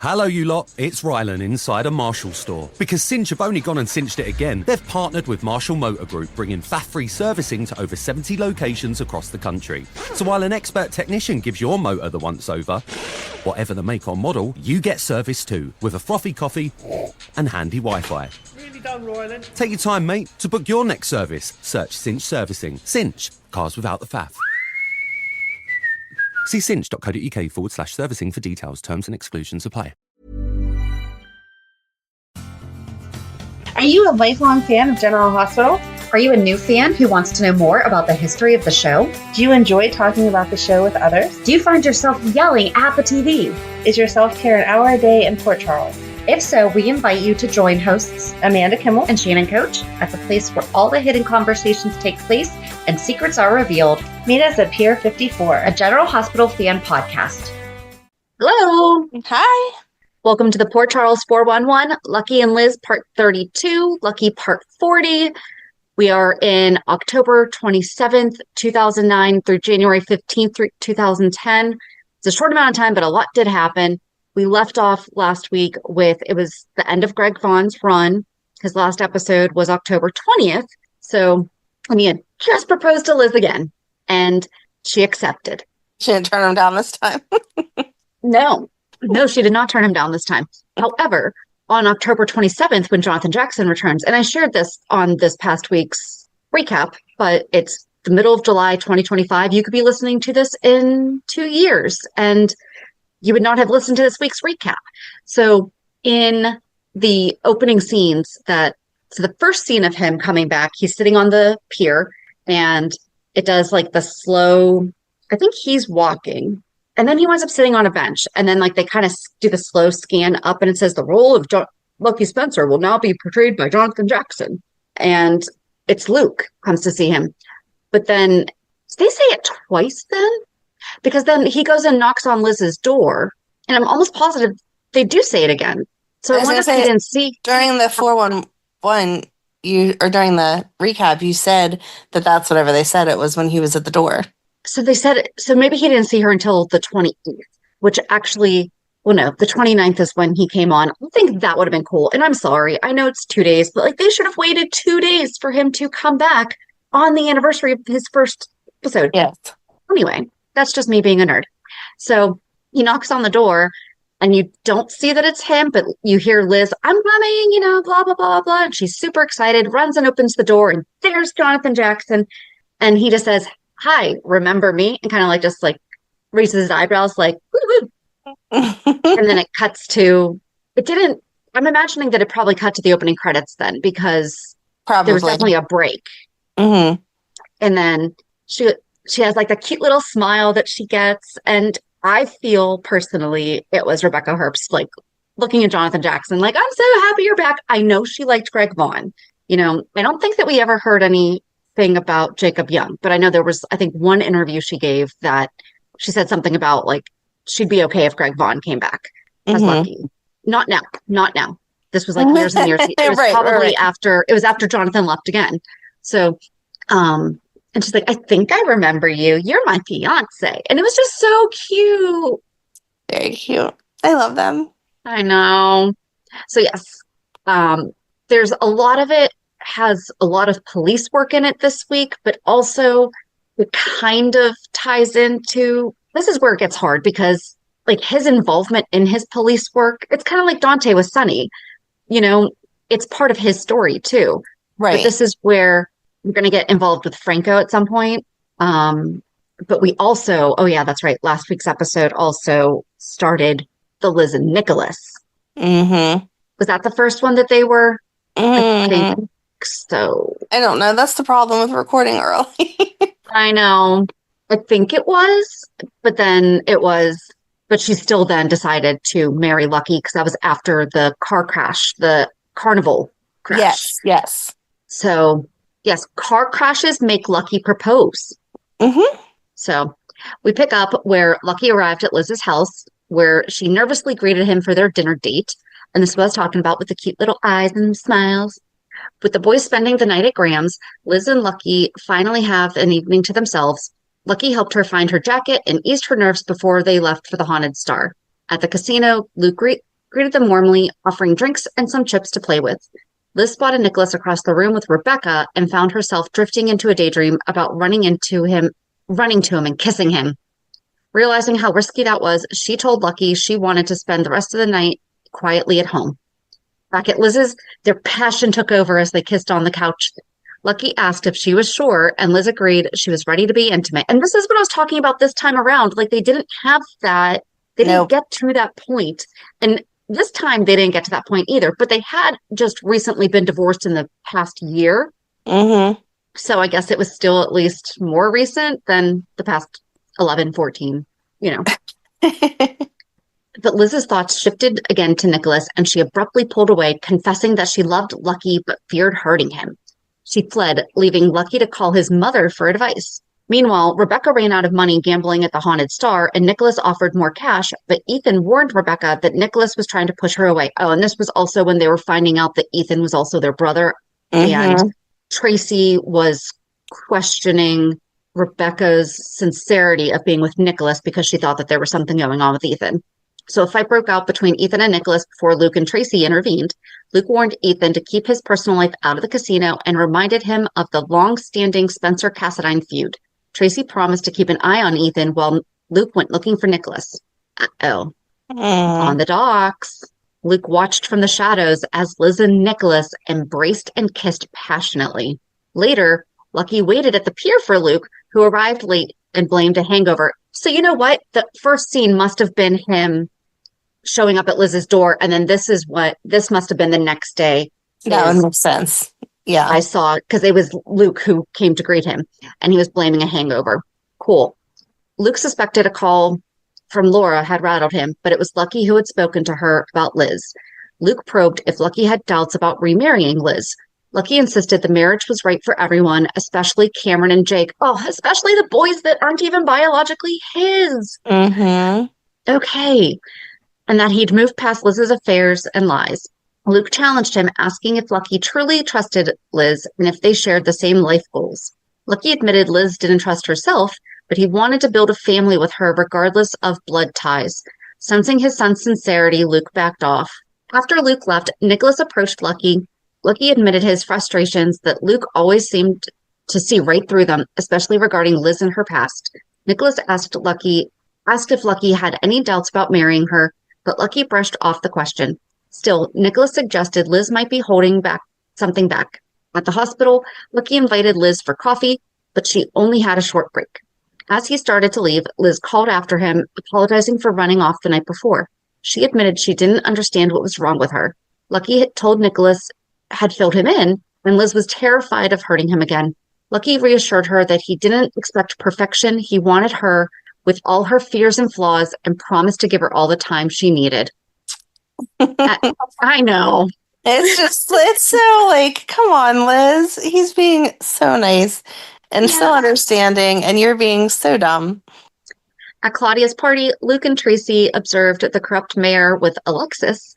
Hello, you lot. It's Rylan inside a Marshall store. Because Cinch have only gone and cinched it again, they've partnered with Marshall Motor Group, bringing faff-free servicing to over 70 locations across the country. So while an expert technician gives your motor the once-over, whatever the make or model, you get service too, with a frothy coffee and handy Wi-Fi. Really done, Rylan. Take your time, mate. To book your next service, search Cinch Servicing. Cinch. Cars without the faff. See cinch.co.uk/servicing for details, terms and exclusions apply. Are you a lifelong fan of General Hospital? Are you a new fan who wants to know more about the history of the show? Do you enjoy talking about the show with others? Do you find yourself yelling at the TV? Is your self-care an hour a day in Port Charles? If so, we invite you to join hosts Amanda Kimmel and Shannon Coach at the place where all the hidden conversations take place and secrets are revealed. Meet us at Pier 54, a General Hospital fan podcast. Hello. Hi. Welcome to the Port Charles 411, Lucky and Liz Part 32, Lucky Part 40. We are in October 27th, 2009 through January 15th, 2010. It's a short amount of time, but a lot did happen. We left off last week with, it was the end of Greg Vaughn's run. His last episode was October 20th. So, and he had just proposed to Liz again, and she accepted. She didn't turn him down this time. No, she did not turn him down this time. However, on October 27th, when Jonathan Jackson returns, and I shared this on this past week's recap, but it's the middle of July 2025. You could be listening to this in 2 years, and you would not have listened to this week's recap. So in the opening scenes so the first scene of him coming back, he's sitting on the pier, and it does like the slow, I think he's walking, and then he winds up sitting on a bench, and then like they kind of do the slow scan up, and it says the role of Lucky Spencer will now be portrayed by Jonathan Jackson. And it's Luke comes to see him. But then they say it twice then, because then he goes and knocks on Liz's door, and I'm almost positive they do say it again. So I wonder if he didn't see. During the 411, or during the recap, you said that that's whatever they said it was when he was at the door. So they said, so maybe he didn't see her until the 28th, which actually, well, no, the 29th is when he came on. I think that would have been cool. And I'm sorry, I know it's 2 days, but like they should have waited 2 days for him to come back on the anniversary of his first episode. Yes. Anyway, that's just me being a nerd. So he knocks on the door, and you don't see that it's him, but you hear Liz, I'm coming, blah, blah, blah, blah, blah. And she's super excited, runs and opens the door, and there's Jonathan Jackson. And he just says, hi, remember me? And kind of like just like raises his eyebrows like, woo, woo. And then it cuts to, I'm imagining that it probably cut to the opening credits then, because there was definitely a break. Mm-hmm. And then she has like the cute little smile that she gets. And I feel personally it was Rebecca Herbst, like looking at Jonathan Jackson, like, I'm so happy you're back. I know she liked Greg Vaughn. I don't think that we ever heard anything about Jacob Young, but I know there was, I think, one interview she gave that she said something about like, she'd be okay if Greg Vaughn came back as Lucky. Not now. This was like years and years. It was probably after Jonathan left again. So, and she's like, I think I remember you. You're my fiance. And it was just so cute. Very cute. I love them. I know. So yes, there's a lot of it has a lot of police work in it this week, but also it kind of ties into, this is where it gets hard because like his involvement in his police work, it's kind of like Dante with Sunny, it's part of his story too. Right. But this is where we're going to get involved with Franco at some point. But we also, oh yeah, that's right. Last week's episode also started the Liz and Nikolas. Mm-hmm. Was that the first one that they were? Mm-hmm. I think so. I don't know. That's the problem with recording early. I know. I think it was, but she still then decided to marry Lucky because that was after the car crash, the carnival crash. Yes. So, yes, car crashes make Lucky propose. Mm-hmm. So we pick up where Lucky arrived at Liz's house, where she nervously greeted him for their dinner date. And this was talking about with the cute little eyes and smiles. With the boys spending the night at Graham's, Liz and Lucky finally have an evening to themselves. Lucky helped her find her jacket and eased her nerves before they left for the Haunted Star. At the casino, Luke greeted them warmly, offering drinks and some chips to play with. Liz spotted Nikolas across the room with Rebecca and found herself drifting into a daydream about running to him and kissing him. Realizing how risky that was, she told Lucky she wanted to spend the rest of the night quietly at home. Back at Liz's, their passion took over as they kissed on the couch. Lucky asked if she was sure, and Liz agreed she was ready to be intimate. And this is what I was talking about this time around. Like, they didn't have that. They didn't get to that point. And this time, they didn't get to that point either. But they had just recently been divorced in the past year. Mm-hmm. So I guess it was still at least more recent than the past 11, 14, But Liz's thoughts shifted again to Nikolas, and she abruptly pulled away, confessing that she loved Lucky but feared hurting him. She fled, leaving Lucky to call his mother for advice. Meanwhile, Rebecca ran out of money gambling at the Haunted Star, and Nikolas offered more cash, but Ethan warned Rebecca that Nikolas was trying to push her away. Oh, and this was also when they were finding out that Ethan was also their brother, and Tracy was questioning Rebecca's sincerity of being with Nikolas because she thought that there was something going on with Ethan. So a fight broke out between Ethan and Nikolas before Luke and Tracy intervened. Luke warned Ethan to keep his personal life out of the casino and reminded him of the long-standing Spencer Cassadine feud. Tracy promised to keep an eye on Ethan while Luke went looking for Nikolas. On the docks, Luke watched from the shadows as Liz and Nikolas embraced and kissed passionately. Later, Lucky waited at the pier for Luke, who arrived late and blamed a hangover. So you know what? The first scene must have been him showing up at Liz's door, and then this must have been the next day. That would make sense. Yeah. I saw, because it was Luke who came to greet him, and he was blaming a hangover. Cool. Luke suspected a call from Laura had rattled him, but it was Lucky who had spoken to her about Liz. Luke probed if Lucky had doubts about remarrying Liz. Lucky insisted the marriage was right for everyone, especially Cameron and Jake. Oh, especially the boys that aren't even biologically his. Okay. And that he'd moved past Liz's affairs and lies. Luke challenged him, asking if Lucky truly trusted Liz and if they shared the same life goals. Lucky admitted Liz didn't trust herself, but he wanted to build a family with her regardless of blood ties. Sensing his son's sincerity, Luke backed off. After Luke left, Nikolas approached Lucky. Lucky admitted his frustrations that Luke always seemed to see right through them, especially regarding Liz and her past. Nikolas asked if Lucky had any doubts about marrying her, but Lucky brushed off the question. Still, Nikolas suggested Liz might be holding something back. At the hospital, Lucky invited Liz for coffee, but she only had a short break. As he started to leave, Liz called after him, apologizing for running off the night before. She admitted she didn't understand what was wrong with her. Lucky had told Nikolas had filled him in, and Liz was terrified of hurting him again. Lucky reassured her that he didn't expect perfection. He wanted her with all her fears and flaws and promised to give her all the time she needed. I know. It's so like, come on, Liz. He's being so nice and so understanding, and you're being so dumb. At Claudia's party, Luke and Tracy observed the corrupt mayor with Alexis.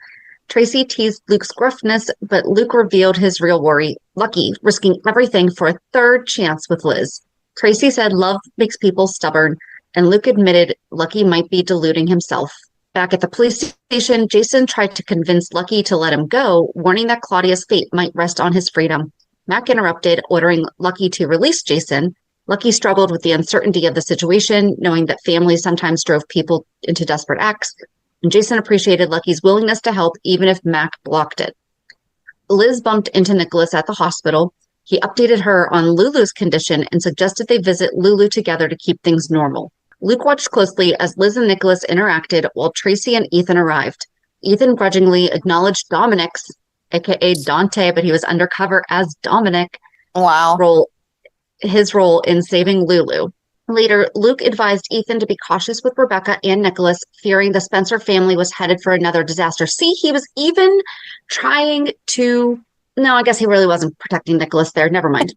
Tracy teased Luke's gruffness, but Luke revealed his real worry, Lucky risking everything for a third chance with Liz. Tracy said love makes people stubborn, and Luke admitted Lucky might be deluding himself. Back at the police station, Jason tried to convince Lucky to let him go, warning that Claudia's fate might rest on his freedom. Mac interrupted, ordering Lucky to release Jason. Lucky struggled with the uncertainty of the situation, knowing that families sometimes drove people into desperate acts. And Jason appreciated Lucky's willingness to help, even if Mac blocked it. Liz bumped into Nikolas at the hospital. He updated her on Lulu's condition and suggested they visit Lulu together to keep things normal. Luke watched closely as Liz and Nikolas interacted while Tracy and Ethan arrived. Ethan grudgingly acknowledged Dominic's, aka Dante, but he was undercover as Dominic. Wow. His role in saving Lulu. Later, Luke advised Ethan to be cautious with Rebecca and Nikolas, fearing the Spencer family was headed for another disaster. See, he was even trying to... No, I guess he really wasn't protecting Nikolas there. Never mind.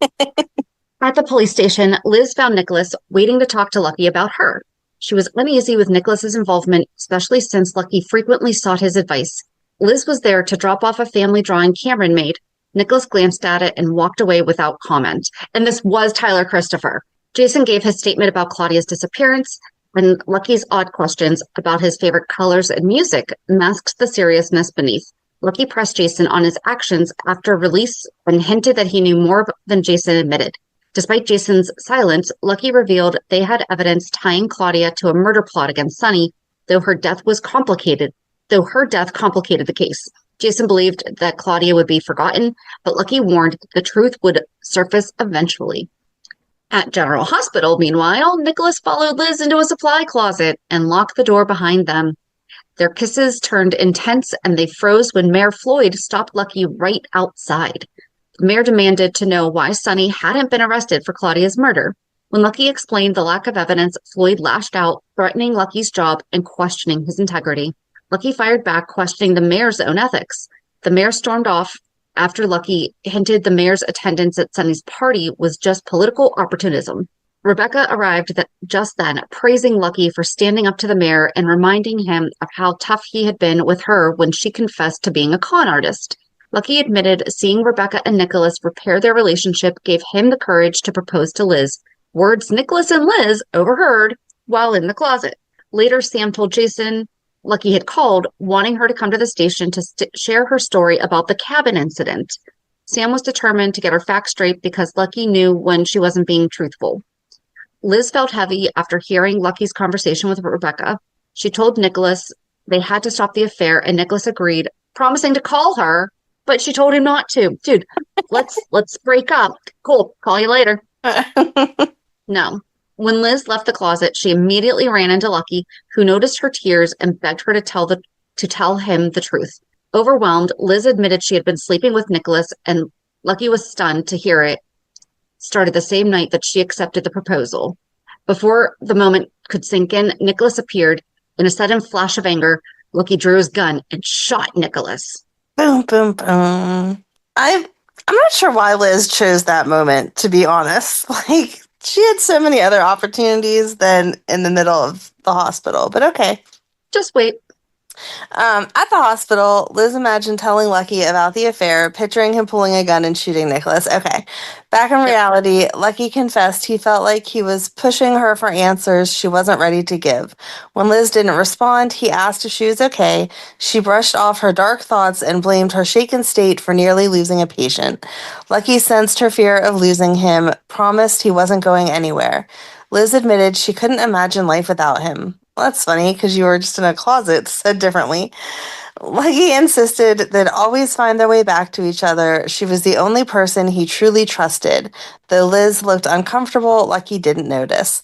At the police station, Liz found Nikolas waiting to talk to Lucky about her. She was uneasy with Nikolas's involvement, especially since Lucky frequently sought his advice. Liz was there to drop off a family drawing Cameron made. Nikolas glanced at it and walked away without comment. And this was Tyler Christopher. Jason gave his statement about Claudia's disappearance. and Lucky's odd questions about his favorite colors and music masked the seriousness beneath. Lucky pressed Jason on his actions after release and hinted that he knew more than Jason admitted. Despite Jason's silence, Lucky revealed they had evidence tying Claudia to a murder plot against Sunny, though her death complicated the case. Jason believed that Claudia would be forgotten, but Lucky warned the truth would surface eventually. At General Hospital, meanwhile, Nikolas followed Liz into a supply closet and locked the door behind them. Their kisses turned intense and they froze when Mayor Floyd stopped Lucky right outside. The mayor demanded to know why Sunny hadn't been arrested for Claudia's murder. When Lucky explained the lack of evidence, Floyd lashed out, threatening Lucky's job and questioning his integrity. Lucky fired back, questioning the mayor's own ethics. The mayor stormed off after Lucky hinted the mayor's attendance at Sunny's party was just political opportunism. Rebecca arrived just then, praising Lucky for standing up to the mayor and reminding him of how tough he had been with her when she confessed to being a con artist. Lucky admitted seeing Rebecca and Nikolas repair their relationship gave him the courage to propose to Liz, words Nikolas and Liz overheard while in the closet. Later, Sam told Jason Lucky had called, wanting her to come to the station to share her story about the cabin incident. Sam was determined to get her facts straight because Lucky knew when she wasn't being truthful. Liz felt heavy after hearing Lucky's conversation with Rebecca. She told Nikolas they had to stop the affair, and Nikolas agreed, promising to call her, but she told him not to. Dude, let's break up. Cool, call you later. No. When Liz left the closet, she immediately ran into Lucky, who noticed her tears and begged her to tell him the truth. Overwhelmed, Liz admitted she had been sleeping with Nikolas, and Lucky was stunned to hear it started the same night that she accepted the proposal. Before the moment could sink in, Nikolas appeared. In a sudden flash of anger, Lucky drew his gun and shot Nikolas. Boom, boom, boom. I'm not sure why Liz chose that moment, to be honest. Like, she had so many other opportunities than in the middle of the hospital, but okay. Just wait. At the hospital, Liz imagined telling Lucky about the affair, picturing him pulling a gun and shooting Nikolas. Okay. Back in reality, Lucky confessed he felt like he was pushing her for answers she wasn't ready to give. When Liz didn't respond, he asked if she was okay. She brushed off her dark thoughts and blamed her shaken state for nearly losing a patient. Lucky sensed her fear of losing him, promised he wasn't going anywhere. Liz admitted she couldn't imagine life without him. Well, that's funny, because you were just in a closet, said differently. Lucky insisted they'd always find their way back to each other. She was the only person he truly trusted. Though Liz looked uncomfortable, Lucky didn't notice.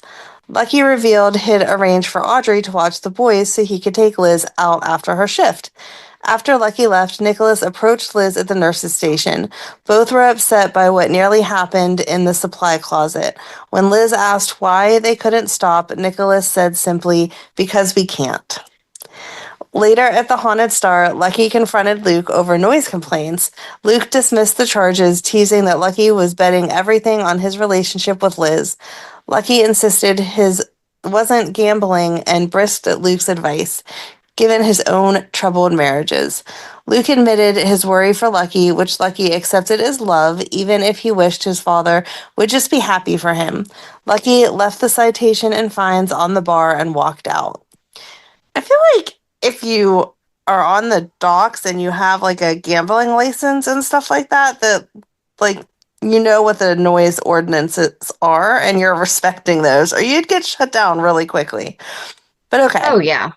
Lucky revealed he'd arranged for Audrey to watch the boys so he could take Liz out after her shift. After Lucky left, Nikolas approached Liz at the nurse's station. Both were upset by what nearly happened in the supply closet. When Liz asked why they couldn't stop, Nikolas said simply, "Because we can't." Later at the Haunted Star, Lucky confronted Luke over noise complaints. Luke dismissed the charges, teasing that Lucky was betting everything on his relationship with Liz. Lucky insisted his wasn't gambling and brisked at Luke's advice, given his own troubled marriages. Luke admitted his worry for Lucky, which Lucky accepted as love, even if he wished his father would just be happy for him. Lucky left the citation and fines on the bar and walked out. I feel like if you are on the docks and you have like a gambling license and stuff like that, like you know what the noise ordinances are and you're respecting those, or you'd get shut down really quickly. But okay. Oh, yeah.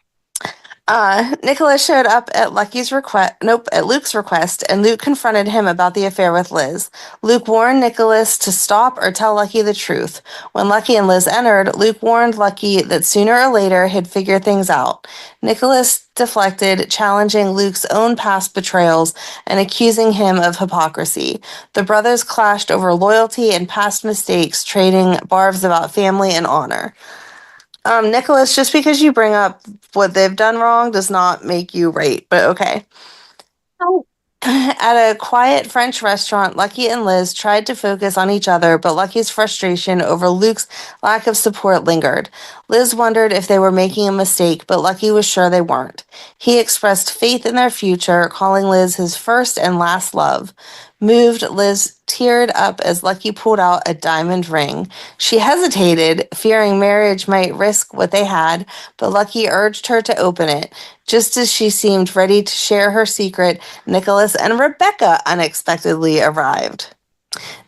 Nikolas showed up at Luke's request, and Luke confronted him about the affair with Liz. Luke warned Nikolas to stop or tell Lucky the truth. When Lucky and Liz entered, Luke warned Lucky that sooner or later he'd figure things out. Nikolas deflected, challenging Luke's own past betrayals and accusing him of hypocrisy. The brothers clashed over loyalty and past mistakes, trading barbs about family and honor. Nikolas, just because you bring up what they've done wrong does not make you right, but okay. Oh. At a quiet French restaurant, Lucky and Liz tried to focus on each other, but Lucky's frustration over Luke's lack of support lingered. Liz wondered if they were making a mistake, but Lucky was sure they weren't. He expressed faith in their future, calling Liz his first and last love. Moved, Liz teared up as Lucky pulled out a diamond ring. She hesitated, fearing marriage might risk what they had, but Lucky urged her to open it. Just as she seemed ready to share her secret, Nikolas and Rebecca unexpectedly arrived.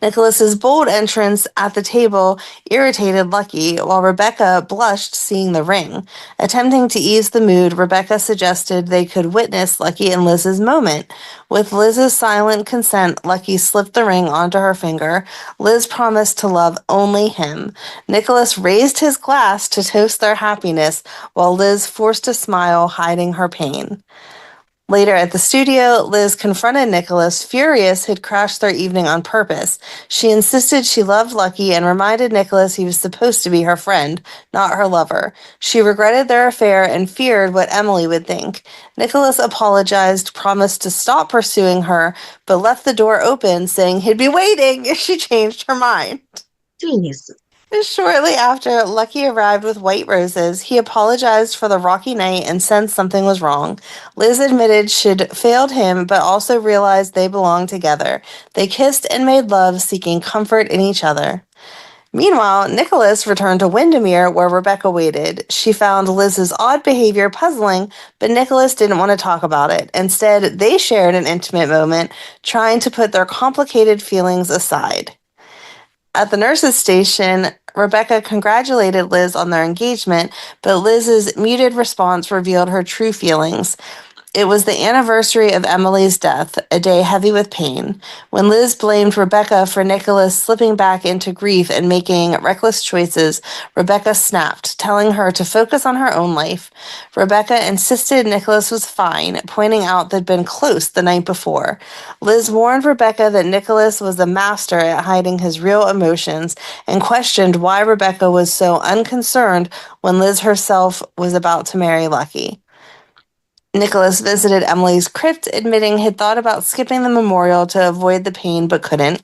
Nikolas's bold entrance at the table irritated Lucky, while Rebecca blushed seeing the ring. Attempting to ease the mood, Rebecca suggested they could witness Lucky and Liz's moment. With Liz's silent consent, Lucky slipped the ring onto her finger. Liz promised to love only him. Nikolas raised his glass to toast their happiness, while Liz forced a smile, hiding her pain. Later at the studio, Liz confronted Nikolas, furious he'd crashed their evening on purpose. She insisted she loved Lucky and reminded Nikolas he was supposed to be her friend, not her lover. She regretted their affair and feared what Emily would think. Nikolas apologized, promised to stop pursuing her, but left the door open, saying he'd be waiting if she changed her mind. Jeez. Shortly after Lucky arrived with white roses, he apologized for the rocky night and sensed something was wrong. Liz admitted she'd failed him, but also realized they belonged together. They kissed and made love, seeking comfort in each other. Meanwhile, Nikolas returned to Wyndemere, where Rebecca waited. She found Liz's odd behavior puzzling, but Nikolas didn't want to talk about it. Instead, they shared an intimate moment, trying to put their complicated feelings aside. At the nurse's station, Rebecca congratulated Liz on their engagement, but Liz's muted response revealed her true feelings. It was the anniversary of Emily's death, a day heavy with pain. When Liz blamed Rebecca for Nikolas slipping back into grief and making reckless choices, Rebecca snapped, telling her to focus on her own life. Rebecca insisted Nikolas was fine, pointing out they'd been close the night before. Liz warned Rebecca that Nikolas was a master at hiding his real emotions and questioned why Rebecca was so unconcerned when Liz herself was about to marry Lucky. Nikolas visited Emily's crypt, admitting he'd thought about skipping the memorial to avoid the pain but couldn't.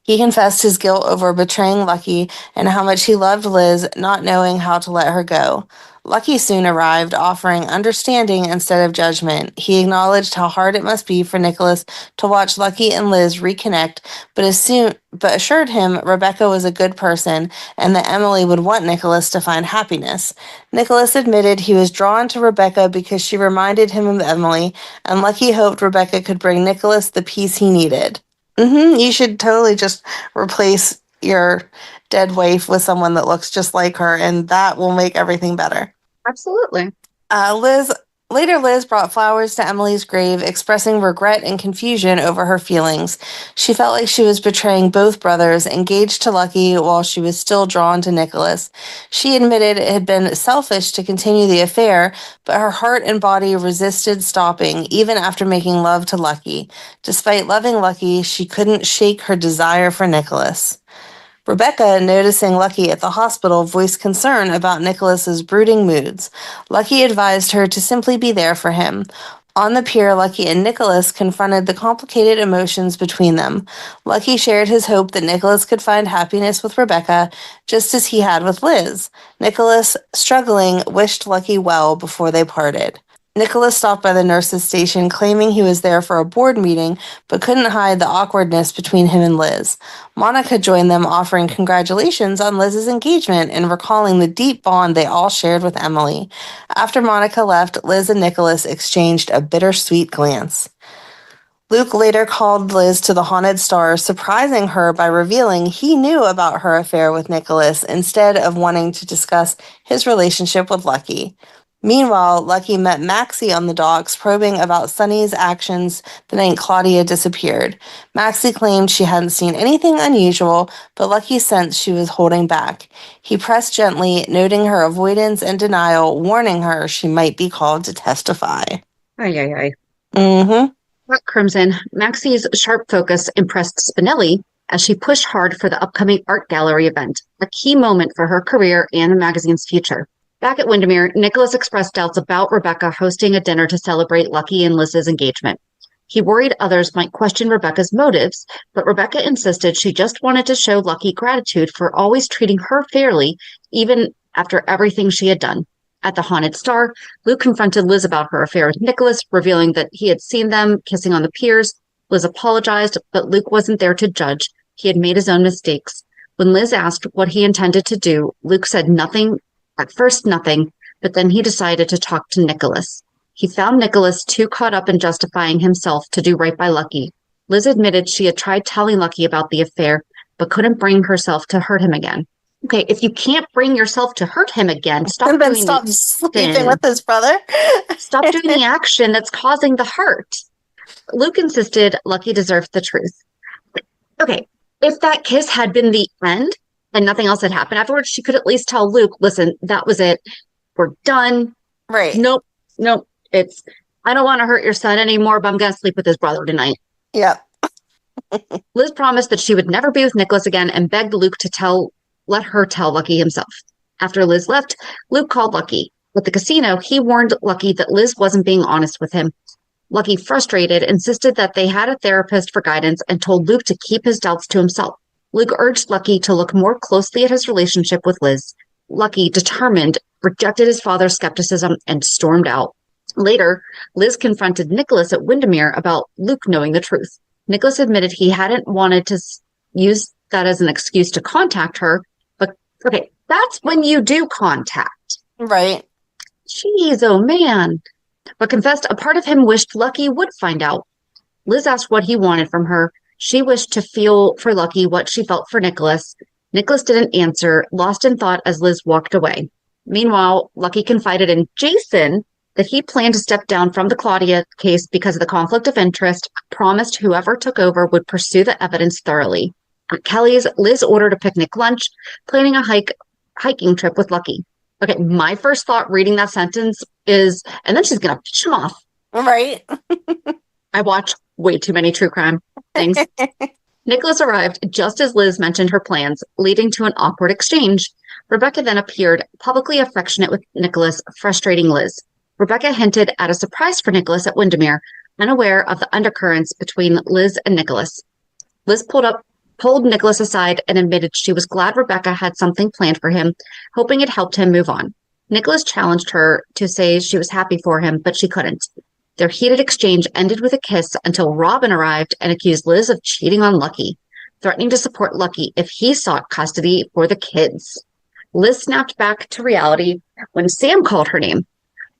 He confessed his guilt over betraying Lucky and how much he loved Liz, not knowing how to let her go. Lucky soon arrived, offering understanding instead of judgment. He acknowledged how hard it must be for Nikolas to watch Lucky and Liz reconnect, but assured him Rebecca was a good person and that Emily would want Nikolas to find happiness. Nikolas admitted he was drawn to Rebecca because she reminded him of Emily, and Lucky hoped Rebecca could bring Nikolas the peace he needed. You should totally just replace your dead wife with someone that looks just like her, and that will make everything better. Absolutely. Liz brought flowers to Emily's grave, expressing regret and confusion over her feelings. She felt like she was betraying both brothers, engaged to Lucky while she was still drawn to Nikolas. She admitted it had been selfish to continue the affair, but her heart and body resisted stopping, even after making love to Lucky. Despite loving Lucky, she couldn't shake her desire for Nikolas. Rebecca, noticing Lucky at the hospital, voiced concern about Nikolas's brooding moods. Lucky advised her to simply be there for him. On the pier, Lucky and Nikolas confronted the complicated emotions between them. Lucky shared his hope that Nikolas could find happiness with Rebecca, just as he had with Liz. Nikolas, struggling, wished Lucky well before they parted. Nikolas stopped by the nurse's station, claiming he was there for a board meeting, but couldn't hide the awkwardness between him and Liz. Monica joined them, offering congratulations on Liz's engagement and recalling the deep bond they all shared with Emily. After Monica left, Liz and Nikolas exchanged a bittersweet glance. Luke later called Liz to the Haunted Star, surprising her by revealing he knew about her affair with Nikolas instead of wanting to discuss his relationship with Lucky. Meanwhile, Lucky met Maxie on the docks, probing about Sunny's actions the night Claudia disappeared. Maxie claimed she hadn't seen anything unusual, but Lucky sensed she was holding back. He pressed gently, noting her avoidance and denial, warning her she might be called to testify. At Crimson, Maxie's sharp focus impressed Spinelli as she pushed hard for the upcoming art gallery event, a key moment for her career and the magazine's future. Back at Wyndemere, Nikolas expressed doubts about Rebecca hosting a dinner to celebrate Lucky and Liz's engagement. He worried others might question Rebecca's motives, but Rebecca insisted she just wanted to show Lucky gratitude for always treating her fairly, even after everything she had done. At the Haunted Star, Luke confronted Liz about her affair with Nikolas, revealing that he had seen them kissing on the piers. Liz apologized, but Luke wasn't there to judge. He had made his own mistakes. When Liz asked what he intended to do, Luke said nothing, at first nothing, but then he decided to talk to Nikolas. He found Nikolas too caught up in justifying himself to do right by Lucky. Liz admitted she had tried telling Lucky about the affair, but couldn't bring herself to hurt him again. Okay, if you can't bring yourself to hurt him again, stop sleeping with his brother. Stop doing the action that's causing the hurt. Luke insisted Lucky deserved the truth. Okay, if that kiss had been the end and nothing else had happened afterwards, she could at least tell Luke, listen, that was it. We're done. Right. Nope. I don't want to hurt your son anymore, but I'm going to sleep with his brother tonight. Yep. Liz promised that she would never be with Nikolas again and begged Luke to let her tell Lucky himself. After Liz left, Luke called Lucky. At the casino, he warned Lucky that Liz wasn't being honest with him. Lucky, frustrated, insisted that they had a therapist for guidance and told Luke to keep his doubts to himself. Luke urged Lucky to look more closely at his relationship with Liz. Lucky, determined, rejected his father's skepticism and stormed out. Later, Liz confronted Nikolas at Wyndemere about Luke knowing the truth. Nikolas admitted he hadn't wanted to use that as an excuse to contact her, but okay, that's when you do contact. Right. Jeez, oh man. But confessed a part of him wished Lucky would find out. Liz asked what he wanted from her. She wished to feel for Lucky what she felt for Nikolas. Nikolas didn't answer, lost in thought as Liz walked away. Meanwhile, Lucky confided in Jason that he planned to step down from the Claudia case because of the conflict of interest, promised whoever took over would pursue the evidence thoroughly. At Kelly's, Liz ordered a picnic lunch, planning a hiking trip with Lucky. Okay, my first thought reading that sentence is, and then she's going to push him off. Right. I watch way too many true crime things. Nikolas arrived just as Liz mentioned her plans, leading to an awkward exchange. Rebecca then appeared, publicly affectionate with Nikolas, frustrating Liz. Rebecca hinted at a surprise for Nikolas at Wyndemere, unaware of the undercurrents between Liz and Nikolas. Liz pulled Nikolas aside and admitted she was glad Rebecca had something planned for him, hoping it helped him move on. Nikolas challenged her to say she was happy for him, but she couldn't. Their heated exchange ended with a kiss until Robin arrived and accused Liz of cheating on Lucky, threatening to support Lucky if he sought custody for the kids. Liz snapped back to reality when Sam called her name.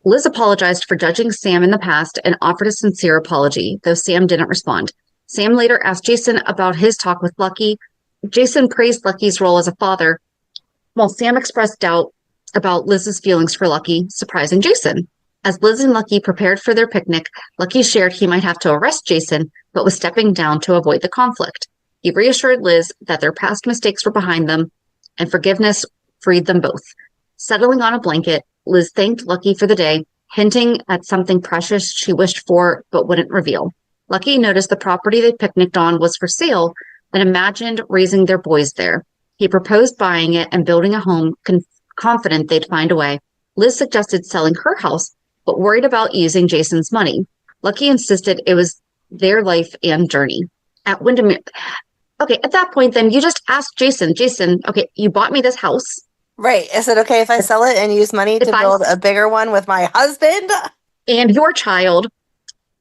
Liz apologized for judging Sam in the past and offered a sincere apology, though Sam didn't respond. Sam later asked Jason about his talk with Lucky. Jason praised Lucky's role as a father, while Sam expressed doubt about Liz's feelings for Lucky, surprising Jason. As Liz and Lucky prepared for their picnic, Lucky shared he might have to arrest Jason, but was stepping down to avoid the conflict. He reassured Liz that their past mistakes were behind them, and forgiveness freed them both. Settling on a blanket, Liz thanked Lucky for the day, hinting at something precious she wished for but wouldn't reveal. Lucky noticed the property they picnicked on was for sale and imagined raising their boys there. He proposed buying it and building a home, confident they'd find a way. Liz suggested selling her house, but worried about using Jason's money. Lucky insisted it was their life and journey. At Wyndemere, okay, at that point, then you just ask Jason, okay, you bought me this house. Right. Is it okay if I sell it and use money to build a bigger one with my husband? And your child.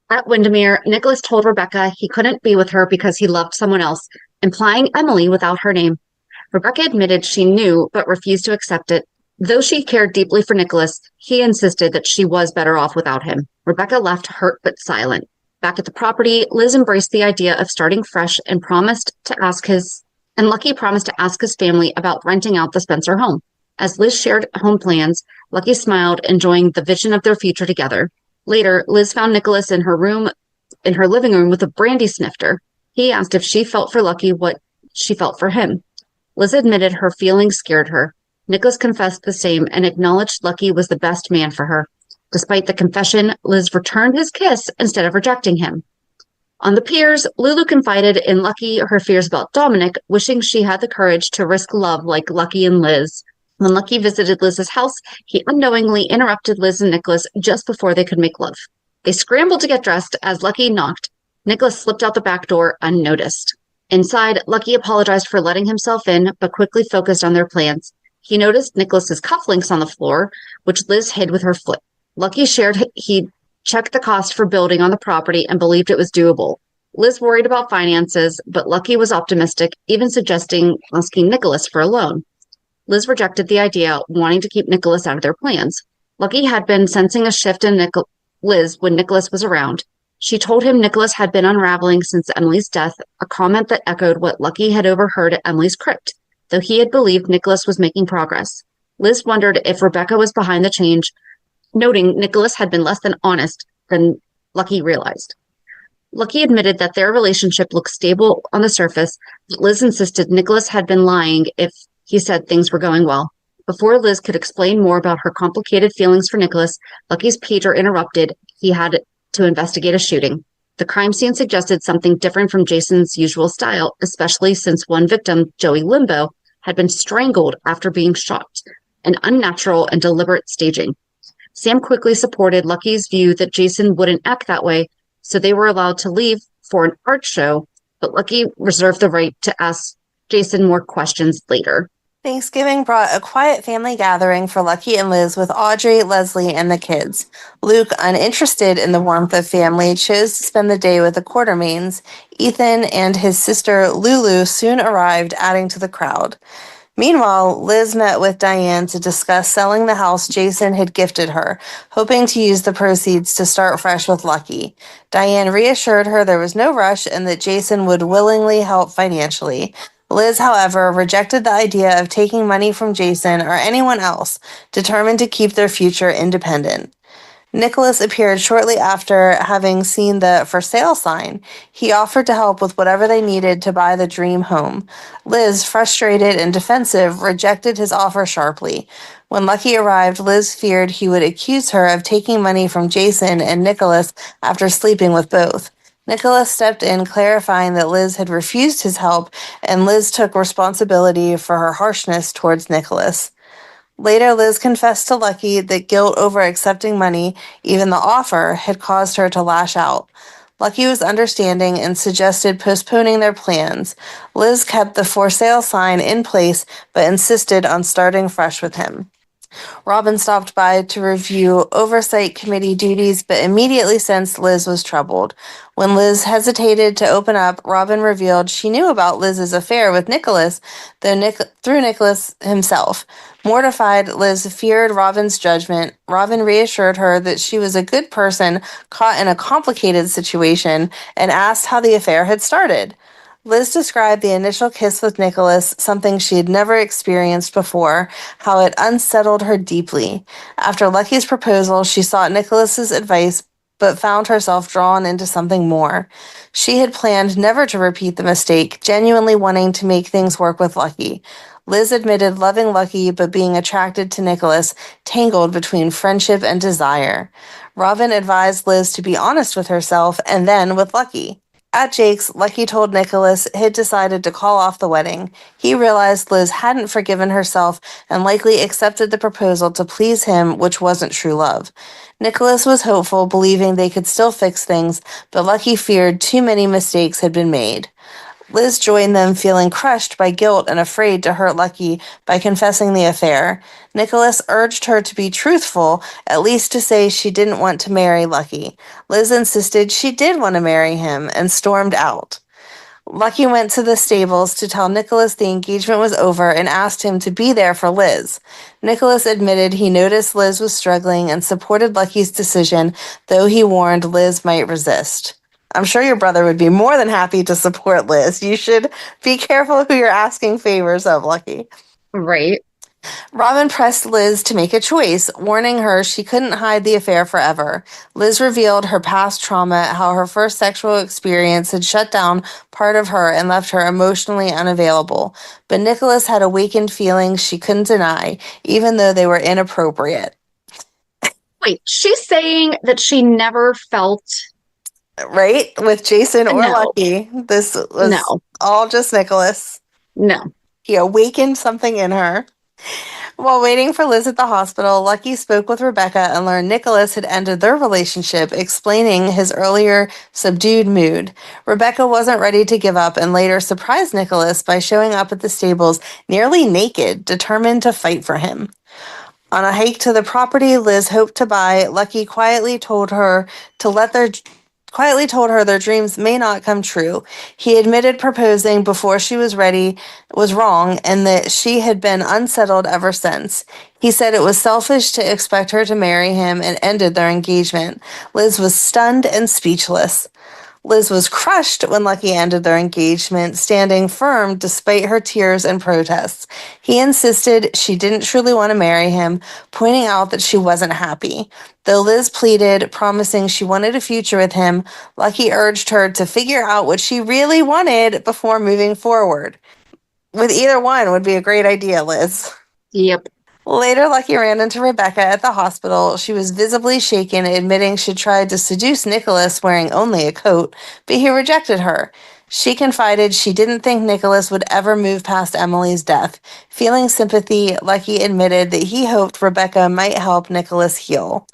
At Wyndemere, Nikolas told Rebecca he couldn't be with her because he loved someone else, implying Emily without her name. Rebecca admitted she knew but refused to accept it. Though she cared deeply for Nikolas, he insisted that she was better off without him. Rebecca left hurt but silent. Back at the property, Liz embraced the idea of starting fresh and Lucky promised to ask his family about renting out the Spencer home. As Liz shared home plans, Lucky smiled, enjoying the vision of their future together. Later, Liz found Nikolas in her living room with a brandy snifter. He asked if she felt for Lucky what she felt for him. Liz admitted her feelings scared her. Nikolas confessed the same and acknowledged Lucky was the best man for her. Despite the confession, Liz returned his kiss instead of rejecting him. On the piers, Lulu confided in Lucky her fears about Dominic, wishing she had the courage to risk love like Lucky and Liz. When Lucky visited Liz's house, he unknowingly interrupted Liz and Nikolas just before they could make love. They scrambled to get dressed as Lucky knocked. Nikolas slipped out the back door unnoticed. Inside, Lucky apologized for letting himself in, but quickly focused on their plans. He noticed Nikolas's cufflinks on the floor, which Liz hid with her foot. Lucky shared he checked the cost for building on the property and believed it was doable. Liz worried about finances, but Lucky was optimistic, even suggesting asking Nikolas for a loan. Liz rejected the idea, wanting to keep Nikolas out of their plans. Lucky had been sensing a shift in Liz when Nikolas was around. She told him Nikolas had been unraveling since Emily's death, a comment that echoed what Lucky had overheard at Emily's crypt, though he had believed Nikolas was making progress. Liz wondered if Rebecca was behind the change, noting Nikolas had been less than honest than Lucky realized. Lucky admitted that their relationship looked stable on the surface, but Liz insisted Nikolas had been lying if he said things were going well. Before Liz could explain more about her complicated feelings for Nikolas, Lucky's pager interrupted. He had to investigate a shooting. The crime scene suggested something different from Jason's usual style, especially since one victim, Joey Limbo, had been strangled after being shot, an unnatural and deliberate staging. Sam quickly supported Lucky's view that Jason wouldn't act that way, so they were allowed to leave for an art show, but Lucky reserved the right to ask Jason more questions later. Thanksgiving brought a quiet family gathering for Lucky and Liz with Audrey, Leslie, and the kids. Luke, uninterested in the warmth of family, chose to spend the day with the Quartermains. Ethan and his sister Lulu soon arrived, adding to the crowd. Meanwhile, Liz met with Diane to discuss selling the house Jason had gifted her, hoping to use the proceeds to start fresh with Lucky. Diane reassured her there was no rush and that Jason would willingly help financially. Liz, however, rejected the idea of taking money from Jason or anyone else, determined to keep their future independent. Nikolas appeared shortly after having seen the for sale sign. He offered to help with whatever they needed to buy the dream home. Liz, frustrated and defensive, rejected his offer sharply. When Lucky arrived, Liz feared he would accuse her of taking money from Jason and Nikolas after sleeping with both. Nikolas stepped in, clarifying that Liz had refused his help, and Liz took responsibility for her harshness towards Nikolas. Later, Liz confessed to Lucky that guilt over accepting money, even the offer, had caused her to lash out. Lucky was understanding and suggested postponing their plans. Liz kept the for sale sign in place, but insisted on starting fresh with him. Robin stopped by to review oversight committee duties, but immediately sensed Liz was troubled. When Liz hesitated to open up, Robin revealed she knew about Liz's affair with Nikolas, through Nikolas himself. Mortified, Liz feared Robin's judgment. Robin reassured her that she was a good person caught in a complicated situation and asked how the affair had started. Liz described the initial kiss with Nikolas, something she had never experienced before, how it unsettled her deeply. After Lucky's proposal, she sought Nikolas's advice, but found herself drawn into something more. She had planned never to repeat the mistake, genuinely wanting to make things work with Lucky. Liz admitted loving Lucky, but being attracted to Nikolas, tangled between friendship and desire. Robin advised Liz to be honest with herself and then with Lucky. At Jake's, Lucky told Nikolas he'd decided to call off the wedding. He realized Liz hadn't forgiven herself and likely accepted the proposal to please him, which wasn't true love. Nikolas was hopeful, believing they could still fix things, but Lucky feared too many mistakes had been made. Liz joined them, feeling crushed by guilt and afraid to hurt Lucky by confessing the affair. Nikolas urged her to be truthful, at least to say she didn't want to marry Lucky. Liz insisted she did want to marry him and stormed out. Lucky went to the stables to tell Nikolas the engagement was over and asked him to be there for Liz. Nikolas admitted he noticed Liz was struggling and supported Lucky's decision, though he warned Liz might resist. I'm sure your brother would be more than happy to support Liz. You should be careful who you're asking favors of, Lucky. Right. Robin pressed Liz to make a choice, warning her she couldn't hide the affair forever. Liz revealed her past trauma, how her first sexual experience had shut down part of her and left her emotionally unavailable. But Nikolas had awakened feelings she couldn't deny, even though they were inappropriate. Wait, she's saying that she never felt... Right? With Jason or No. Lucky. This was all just Nikolas. No. He awakened something in her. While waiting for Liz at the hospital, Lucky spoke with Rebecca and learned Nikolas had ended their relationship, explaining his earlier subdued mood. Rebecca wasn't ready to give up and later surprised Nikolas by showing up at the stables nearly naked, determined to fight for him. On a hike to the property Liz hoped to buy, Lucky quietly told her their dreams may not come true. He admitted proposing before she was ready was wrong and that she had been unsettled ever since. He said it was selfish to expect her to marry him and ended their engagement. Liz was stunned and speechless. Liz was crushed when Lucky ended their engagement, standing firm despite her tears and protests. He insisted she didn't truly want to marry him, pointing out that she wasn't happy. Though Liz pleaded, promising she wanted a future with him, Lucky urged her to figure out what she really wanted before moving forward. With either one would be a great idea, Liz. Yep. Later, Lucky ran into Rebecca at the hospital. She was visibly shaken, admitting she tried to seduce Nikolas wearing only a coat, but he rejected her. She confided she didn't think Nikolas would ever move past Emily's death. Feeling sympathy, Lucky admitted that he hoped Rebecca might help Nikolas heal.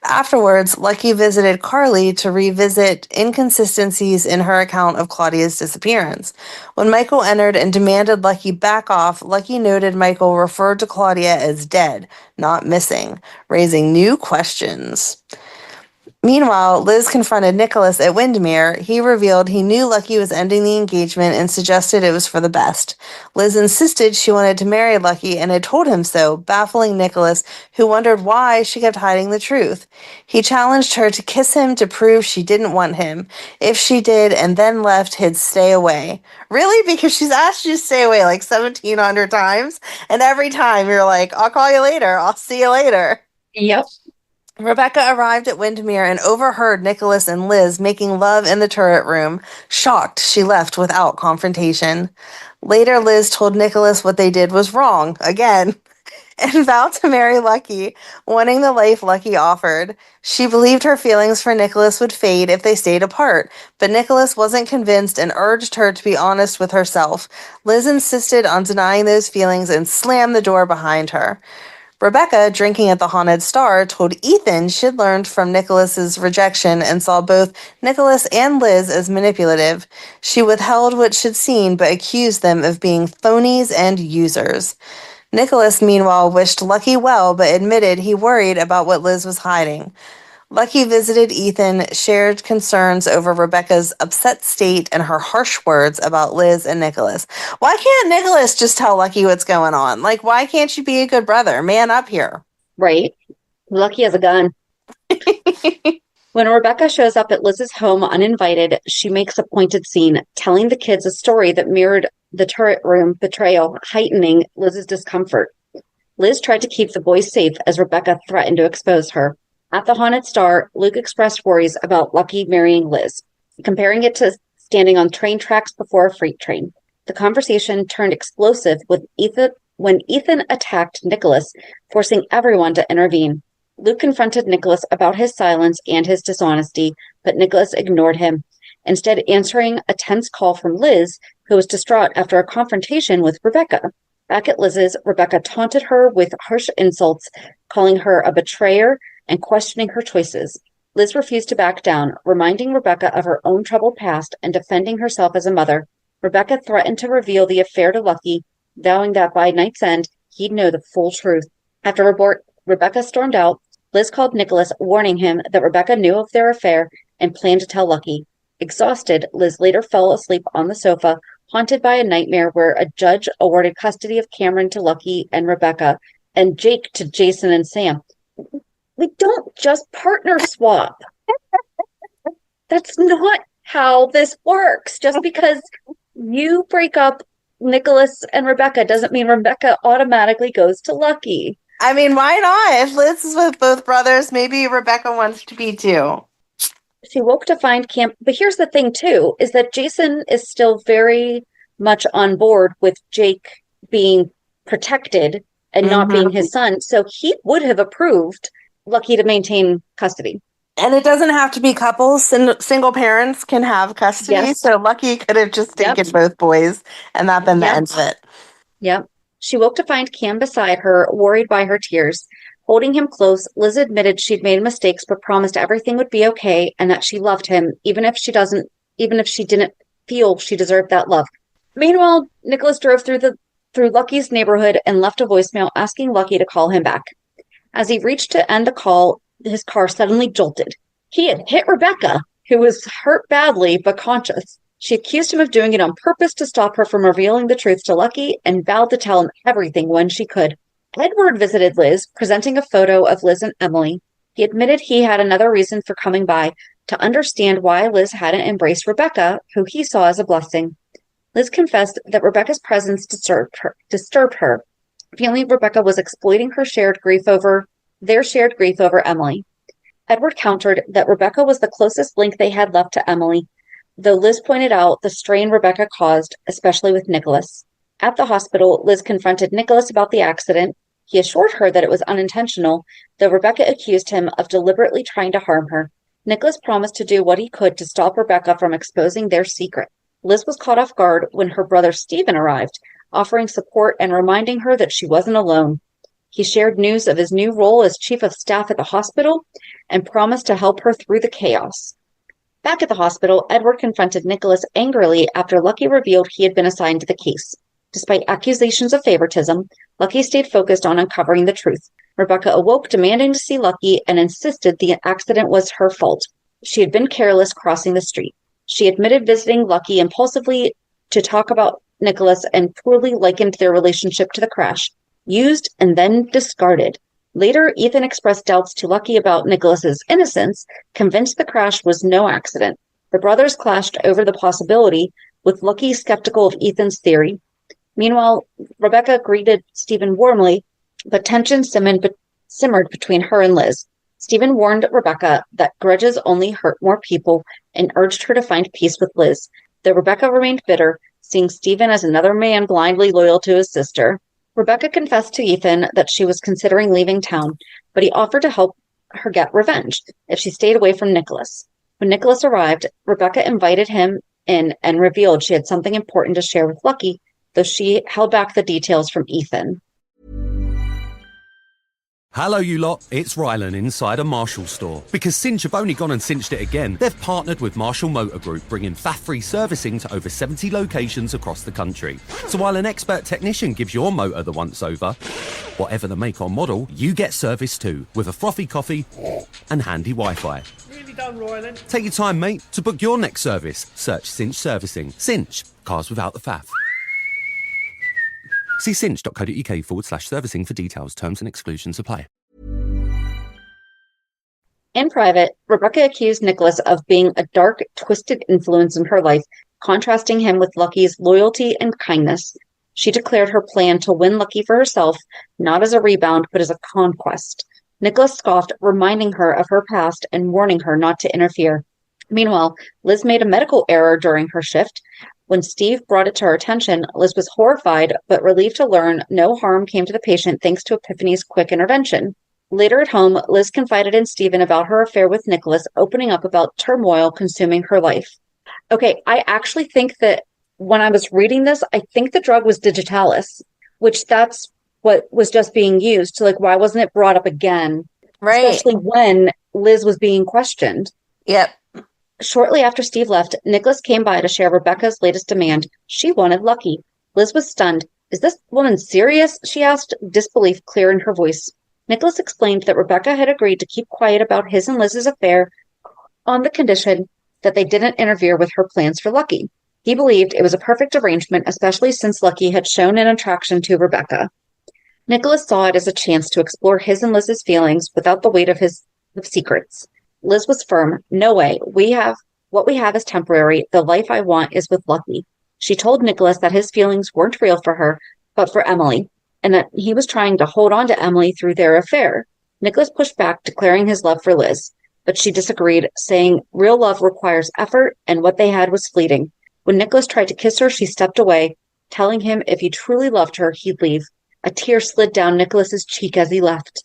Afterwards, Lucky visited Carly to revisit inconsistencies in her account of Claudia's disappearance. When Michael entered and demanded Lucky back off, Lucky noted Michael referred to Claudia as dead, not missing, raising new questions. Meanwhile, Liz confronted Nikolas at Wyndemere. He revealed he knew Lucky was ending the engagement and suggested it was for the best. Liz insisted she wanted to marry Lucky and had told him so, baffling Nikolas, who wondered why she kept hiding the truth. He challenged her to kiss him to prove she didn't want him. If she did and then left, he'd stay away. Really? Because she's asked you to stay away like 1,700 times, and every time you're like, I'll call you later, I'll see you later. Yep. Rebecca arrived at Wyndemere and overheard Nikolas and Liz making love in the turret room. Shocked, she left without confrontation. Later, Liz told Nikolas what they did was wrong, again, and vowed to marry Lucky, wanting the life Lucky offered. She believed her feelings for Nikolas would fade if they stayed apart, but Nikolas wasn't convinced and urged her to be honest with herself. Liz insisted on denying those feelings and slammed the door behind her. Rebecca, drinking at the Haunted Star, told Ethan she'd learned from Nikolas's rejection and saw both Nikolas and Liz as manipulative. She withheld what she'd seen but accused them of being phonies and users. Nikolas, meanwhile, wished Lucky well but admitted he worried about what Liz was hiding. Lucky visited Ethan, shared concerns over Rebecca's upset state and her harsh words about Liz and Nikolas. Why can't Nikolas just tell Lucky what's going on? Like, why can't you be a good brother? Man up here. Right. Lucky has a gun. When Rebecca shows up at Liz's home uninvited, she makes a pointed scene, telling the kids a story that mirrored the turret room betrayal, heightening Liz's discomfort. Liz tried to keep the boys safe as Rebecca threatened to expose her. At the Haunted Star, Luke expressed worries about Lucky marrying Liz, comparing it to standing on train tracks before a freight train. The conversation turned explosive when Ethan attacked Nikolas, forcing everyone to intervene. Luke confronted Nikolas about his silence and his dishonesty, but Nikolas ignored him, instead answering a tense call from Liz, who was distraught after a confrontation with Rebecca. Back at Liz's, Rebecca taunted her with harsh insults, calling her a betrayer and questioning her choices. Liz refused to back down, reminding Rebecca of her own troubled past and defending herself as a mother. Rebecca threatened to reveal the affair to Lucky, vowing that by night's end, he'd know the full truth. After Rebecca stormed out, Liz called Nikolas, warning him that Rebecca knew of their affair and planned to tell Lucky. Exhausted, Liz later fell asleep on the sofa, haunted by a nightmare where a judge awarded custody of Cameron to Lucky and Rebecca, and Jake to Jason and Sam. We don't just partner swap. That's not how this works. Just because you break up Nikolas and Rebecca doesn't mean Rebecca automatically goes to Lucky. I mean, why not? If Liz is with both brothers, maybe Rebecca wants to be too. She woke to find Cam. But here's the thing, too, is that Jason is still very much on board with Jake being protected and not being his son. So he would have approved Lucky to maintain custody. And it doesn't have to be couples. Single parents can have custody. Yes. So Lucky could have just taken both boys and that been the end of it. Yep. She woke to find Cam beside her, worried by her tears. Holding him close, Liz admitted she'd made mistakes but promised everything would be okay and that she loved him, even if she didn't feel she deserved that love. Meanwhile, Nikolas drove through Lucky's neighborhood and left a voicemail asking Lucky to call him back. As he reached to end the call, his car suddenly jolted. He had hit Rebecca, who was hurt badly but conscious. She accused him of doing it on purpose to stop her from revealing the truth to Lucky and vowed to tell him everything when she could. Edward visited Liz, presenting a photo of Liz and Emily. He admitted he had another reason for coming by, to understand why Liz hadn't embraced Rebecca, who he saw as a blessing. Liz confessed that Rebecca's presence disturbed her, feeling Rebecca was exploiting their shared grief over Emily. Edward countered that Rebecca was the closest link they had left to Emily, though Liz pointed out the strain Rebecca caused, especially with Nikolas. At the hospital, Liz confronted Nikolas about the accident. He assured her that it was unintentional, though Rebecca accused him of deliberately trying to harm her. Nikolas promised to do what he could to stop Rebecca from exposing their secret. Liz was caught off guard when her brother Stephen arrived, offering support and reminding her that she wasn't alone. He shared news of his new role as chief of staff at the hospital and promised to help her through the chaos. Back at the hospital, Edward confronted Nikolas angrily after Lucky revealed he had been assigned to the case. Despite accusations of favoritism, Lucky stayed focused on uncovering the truth. Rebecca awoke demanding to see Lucky and insisted the accident was her fault. She had been careless crossing the street. She admitted visiting Lucky impulsively to talk about Nikolas and poorly likened their relationship to the crash, used and then discarded. Later, Ethan expressed doubts to Lucky about Nikolas's innocence, convinced the crash was no accident. The brothers clashed over the possibility, with Lucky skeptical of Ethan's theory. Meanwhile, Rebecca greeted Stephen warmly, but tension simmered between her and Liz. Stephen warned Rebecca that grudges only hurt more people and urged her to find peace with Liz, though Rebecca remained bitter, seeing Stephen as another man blindly loyal to his sister. Rebecca confessed to Ethan that she was considering leaving town, but he offered to help her get revenge if she stayed away from Nikolas. When Nikolas arrived, Rebecca invited him in and revealed she had something important to share with Lucky, though she held back the details from Ethan. Hello, you lot. It's Rylan inside a Marshall store. Because Cinch have only gone and cinched it again, they've partnered with Marshall Motor Group, bringing faff-free servicing to over 70 locations across the country. So while an expert technician gives your motor the once-over, whatever the make or model, you get service too, with a frothy coffee and handy Wi-Fi. Really done, Rylan. Take your time, mate. To book your next service, search Cinch Servicing. Cinch. Cars without the faff. See cinch.co.uk/servicing for details, terms and exclusions apply. In private, Rebecca accused Nikolas of being a dark, twisted influence in her life, contrasting him with Lucky's loyalty and kindness. She declared her plan to win Lucky for herself, not as a rebound, but as a conquest. Nikolas scoffed, reminding her of her past and warning her not to interfere. Meanwhile, Liz made a medical error during her shift. When Steve brought it to her attention, Liz was horrified, but relieved to learn no harm came to the patient thanks to Epiphany's quick intervention. Later at home, Liz confided in Stephen about her affair with Nikolas, opening up about turmoil consuming her life. Okay, I actually think that when I was reading this, I think the drug was digitalis, which that's what was just being used. So, why wasn't it brought up again? Right. Especially when Liz was being questioned. Yep. Shortly after Steve left, Nikolas came by to share Rebecca's latest demand. She wanted Lucky. Liz was stunned. Is this woman serious? She asked, disbelief clear in her voice. Nikolas explained that Rebecca had agreed to keep quiet about his and Liz's affair on the condition that they didn't interfere with her plans for Lucky. He believed it was a perfect arrangement, especially since Lucky had shown an attraction to Rebecca. Nikolas saw it as a chance to explore his and Liz's feelings without the weight of secrets. Liz was firm. No way. What we have is temporary. The life I want is with Lucky. She told Nikolas that his feelings weren't real for her, but for Emily, and that he was trying to hold on to Emily through their affair. Nikolas pushed back, declaring his love for Liz, but she disagreed, saying real love requires effort, and what they had was fleeting. When Nikolas tried to kiss her, she stepped away, telling him if he truly loved her, he'd leave. A tear slid down Nikolas's cheek as he left.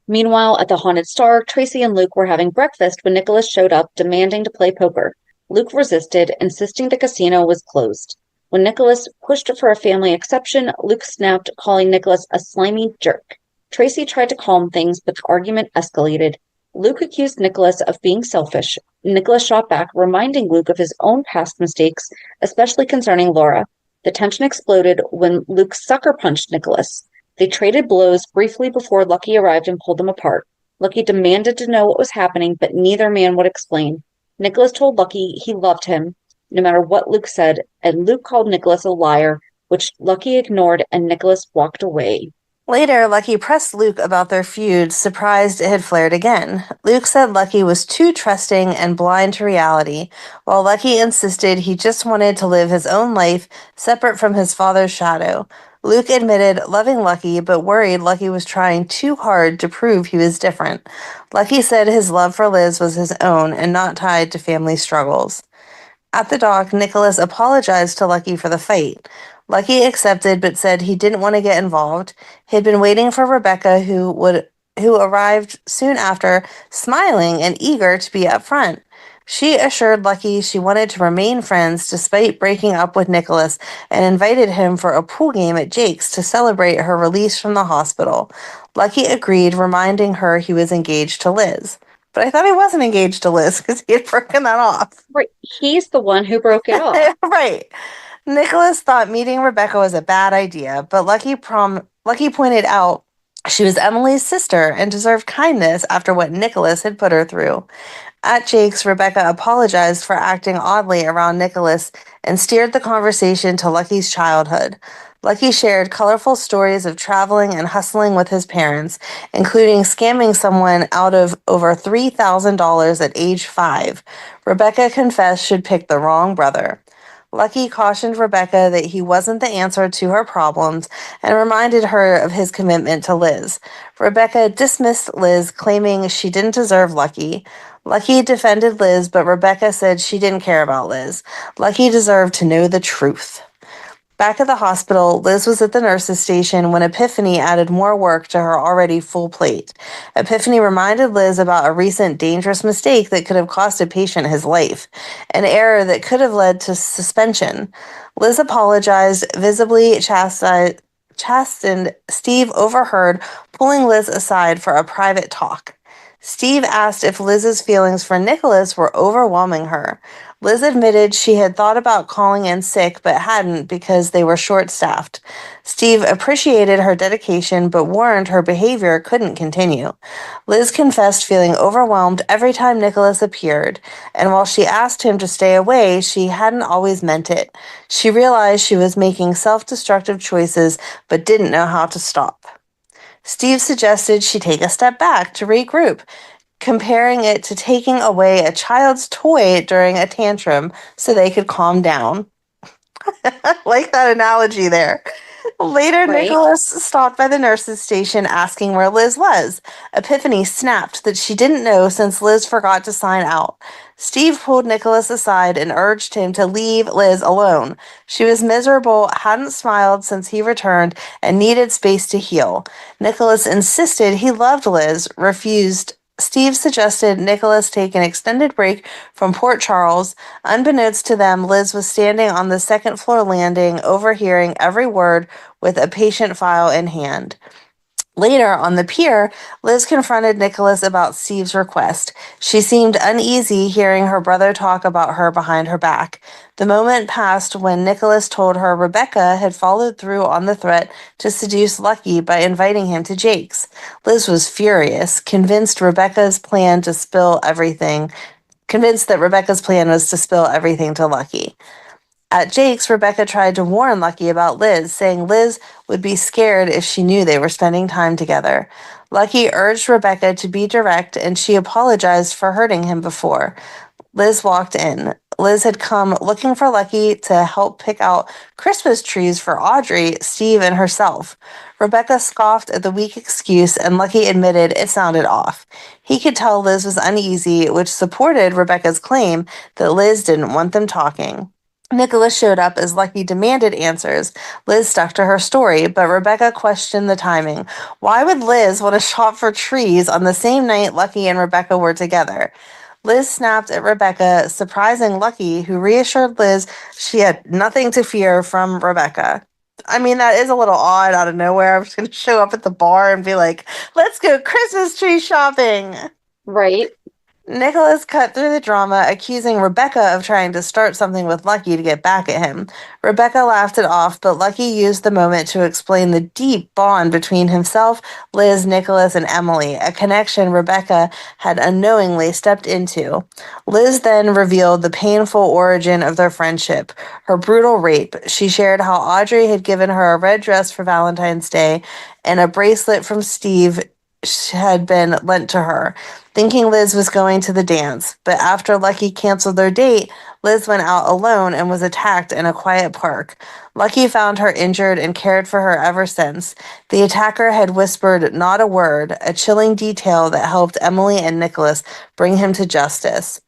Meanwhile, at the Haunted Star, Tracy and Luke were having breakfast when Nikolas showed up, demanding to play poker. Luke resisted, insisting the casino was closed. When Nikolas pushed for a family exception, Luke snapped, calling Nikolas a slimy jerk. Tracy tried to calm things, but the argument escalated. Luke accused Nikolas of being selfish. Nikolas shot back, reminding Luke of his own past mistakes, especially concerning Laura. The tension exploded when Luke sucker punched Nikolas. They traded blows briefly before Lucky arrived and pulled them apart. Lucky demanded to know what was happening, but neither man would explain. Nikolas told Lucky he loved him, no matter what Luke said, and Luke called Nikolas a liar, which Lucky ignored, and Nikolas walked away. Later, Lucky pressed Luke about their feud, surprised it had flared again. Luke said Lucky was too trusting and blind to reality, while Lucky insisted he just wanted to live his own life separate from his father's shadow. Luke admitted loving Lucky, but worried Lucky was trying too hard to prove he was different. Lucky said his love for Liz was his own and not tied to family struggles. At the dock, Nikolas apologized to Lucky for the fight. Lucky accepted but said he didn't want to get involved. He had been waiting for Rebecca, who arrived soon after, smiling and eager to be up front. She assured Lucky she wanted to remain friends despite breaking up with Nikolas and invited him for a pool game at Jake's to celebrate her release from the hospital. Lucky agreed, reminding her he was engaged to Liz. But I thought he wasn't engaged to Liz because he had broken that off. Right. He's the one who broke it off. Right. Nikolas thought meeting Rebecca was a bad idea, but Lucky pointed out she was Emily's sister and deserved kindness after what Nikolas had put her through. At Jake's, Rebecca apologized for acting oddly around Nikolas and steered the conversation to Lucky's childhood. Lucky shared colorful stories of traveling and hustling with his parents, including scamming someone out of over $3,000 at age 5. Rebecca confessed she'd picked the wrong brother. Lucky cautioned Rebecca that he wasn't the answer to her problems and reminded her of his commitment to Liz. Rebecca dismissed Liz, claiming she didn't deserve Lucky. Lucky defended Liz, but Rebecca said she didn't care about Liz. Lucky deserved to know the truth. Back at the hospital, Liz was at the nurse's station when Epiphany added more work to her already full plate. Epiphany reminded Liz about a recent dangerous mistake that could have cost a patient his life, an error that could have led to suspension. Liz apologized, visibly chastened. Steve overheard, pulling Liz aside for a private talk. Steve asked if Liz's feelings for Nikolas were overwhelming her. Liz admitted she had thought about calling in sick but hadn't because they were short-staffed. Steve appreciated her dedication but warned her behavior couldn't continue. Liz confessed feeling overwhelmed every time Nikolas appeared, and while she asked him to stay away, she hadn't always meant it. She realized she was making self-destructive choices but didn't know how to stop. Steve suggested she take a step back to regroup, comparing it to taking away a child's toy during a tantrum so they could calm down. Like that analogy there. Later, Right. Nikolas stopped by the nurse's station asking where Liz was. Epiphany snapped that she didn't know since Liz forgot to sign out. Steve pulled Nikolas aside and urged him to leave Liz alone. She was miserable, hadn't smiled since he returned, and needed space to heal. Nikolas insisted he loved Liz, refused. Steve suggested Nikolas take an extended break from Port Charles. Unbeknownst to them, Liz was standing on the second floor landing, overhearing every word with a patient file in hand. Later, on the pier, Liz confronted Nikolas about Steve's request. She seemed uneasy hearing her brother talk about her behind her back. The moment passed when Nikolas told her Rebecca had followed through on the threat to seduce Lucky by inviting him to Jake's. Liz was furious, convinced that Rebecca's plan was to spill everything to Lucky. At Jake's, Rebecca tried to warn Lucky about Liz, saying Liz would be scared if she knew they were spending time together. Lucky urged Rebecca to be direct, and she apologized for hurting him before. Liz walked in. Liz had come looking for Lucky to help pick out Christmas trees for Audrey, Steve, and herself. Rebecca scoffed at the weak excuse, and Lucky admitted it sounded off. He could tell Liz was uneasy, which supported Rebecca's claim that Liz didn't want them talking. Nikolas showed up as Lucky demanded answers. Liz stuck to her story, but Rebecca questioned the timing. Why would Liz want to shop for trees on the same night Lucky and Rebecca were together? Liz snapped at Rebecca, surprising Lucky, who reassured Liz she had nothing to fear from Rebecca. I mean, that is a little odd out of nowhere. I'm just going to show up at the bar and be like, let's go Christmas tree shopping. Right. Nikolas cut through the drama, accusing Rebecca of trying to start something with Lucky to get back at him. Rebecca laughed it off, but Lucky used the moment to explain the deep bond between himself, Liz, Nikolas, and Emily, a connection Rebecca had unknowingly stepped into. Liz then revealed the painful origin of their friendship, her brutal rape. She shared how Audrey had given her a red dress for Valentine's Day and a bracelet from Steve had been lent to her, thinking Liz was going to the dance. But after Lucky canceled their date, Liz went out alone and was attacked in a quiet park. Lucky found her injured and cared for her ever since. The attacker had whispered not a word, a chilling detail that helped Emily and Nikolas bring him to justice.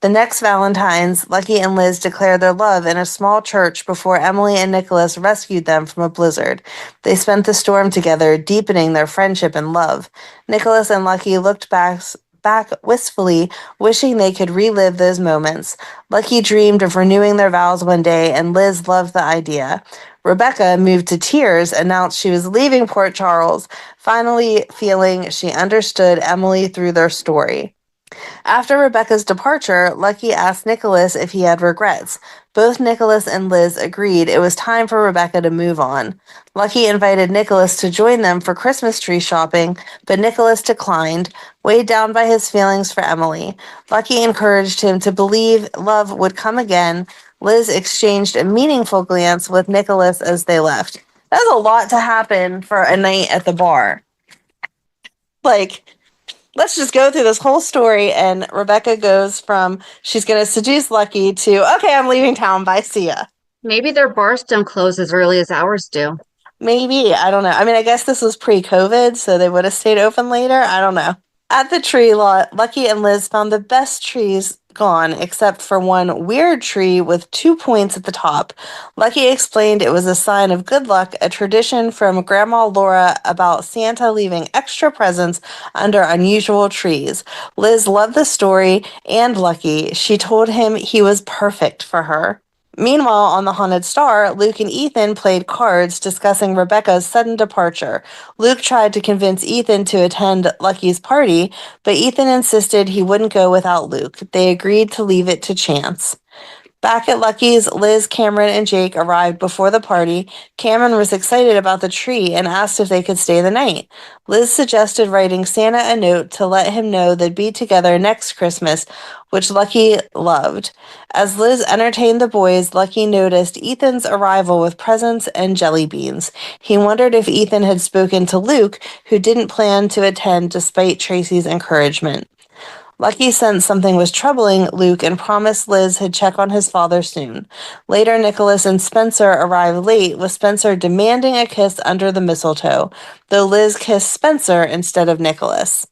The next Valentine's, Lucky and Liz declared their love in a small church before Emily and Nikolas rescued them from a blizzard. They spent the storm together, deepening their friendship and love. Nikolas and Lucky looked back wistfully, wishing they could relive those moments. Lucky dreamed of renewing their vows one day, and Liz loved the idea. Rebecca, moved to tears, announced she was leaving Port Charles, finally feeling she understood Emily through their story. After Rebecca's departure, Lucky asked Nikolas if he had regrets. Both Nikolas and Liz agreed it was time for Rebecca to move on. Lucky invited Nikolas to join them for Christmas tree shopping, but Nikolas declined, weighed down by his feelings for Emily. Lucky encouraged him to believe love would come again. Liz exchanged a meaningful glance with Nikolas as they left. That's a lot to happen for a night at the bar. Let's just go through this whole story, and Rebecca goes from she's going to seduce Lucky to, okay, I'm leaving town. Bye, see ya. Maybe their bars don't close as early as ours do. Maybe. I don't know. I mean, I guess this was pre-COVID, so they would have stayed open later. I don't know. At the tree lot, Lucky and Liz found the best trees gone, except for one weird tree with 2 points at the top. Lucky explained it was a sign of good luck, a tradition from Grandma Laura about Santa leaving extra presents under unusual trees. Liz loved the story and Lucky. She told him he was perfect for her. Meanwhile, on the Haunted Star, Luke and Ethan played cards discussing Rebecca's sudden departure. Luke tried to convince Ethan to attend Lucky's party, but Ethan insisted he wouldn't go without Luke. They agreed to leave it to chance. Back at Lucky's, Liz, Cameron, and Jake arrived before the party. Cameron was excited about the tree and asked if they could stay the night. Liz suggested writing Santa a note to let him know they'd be together next Christmas, which Lucky loved. As Liz entertained the boys, Lucky noticed Ethan's arrival with presents and jelly beans. He wondered if Ethan had spoken to Luke, who didn't plan to attend despite Tracy's encouragement. Lucky sensed something was troubling Luke and promised Liz he'd check on his father soon. Later, Nikolas and Spencer arrived late, with Spencer demanding a kiss under the mistletoe, though Liz kissed Spencer instead of Nikolas.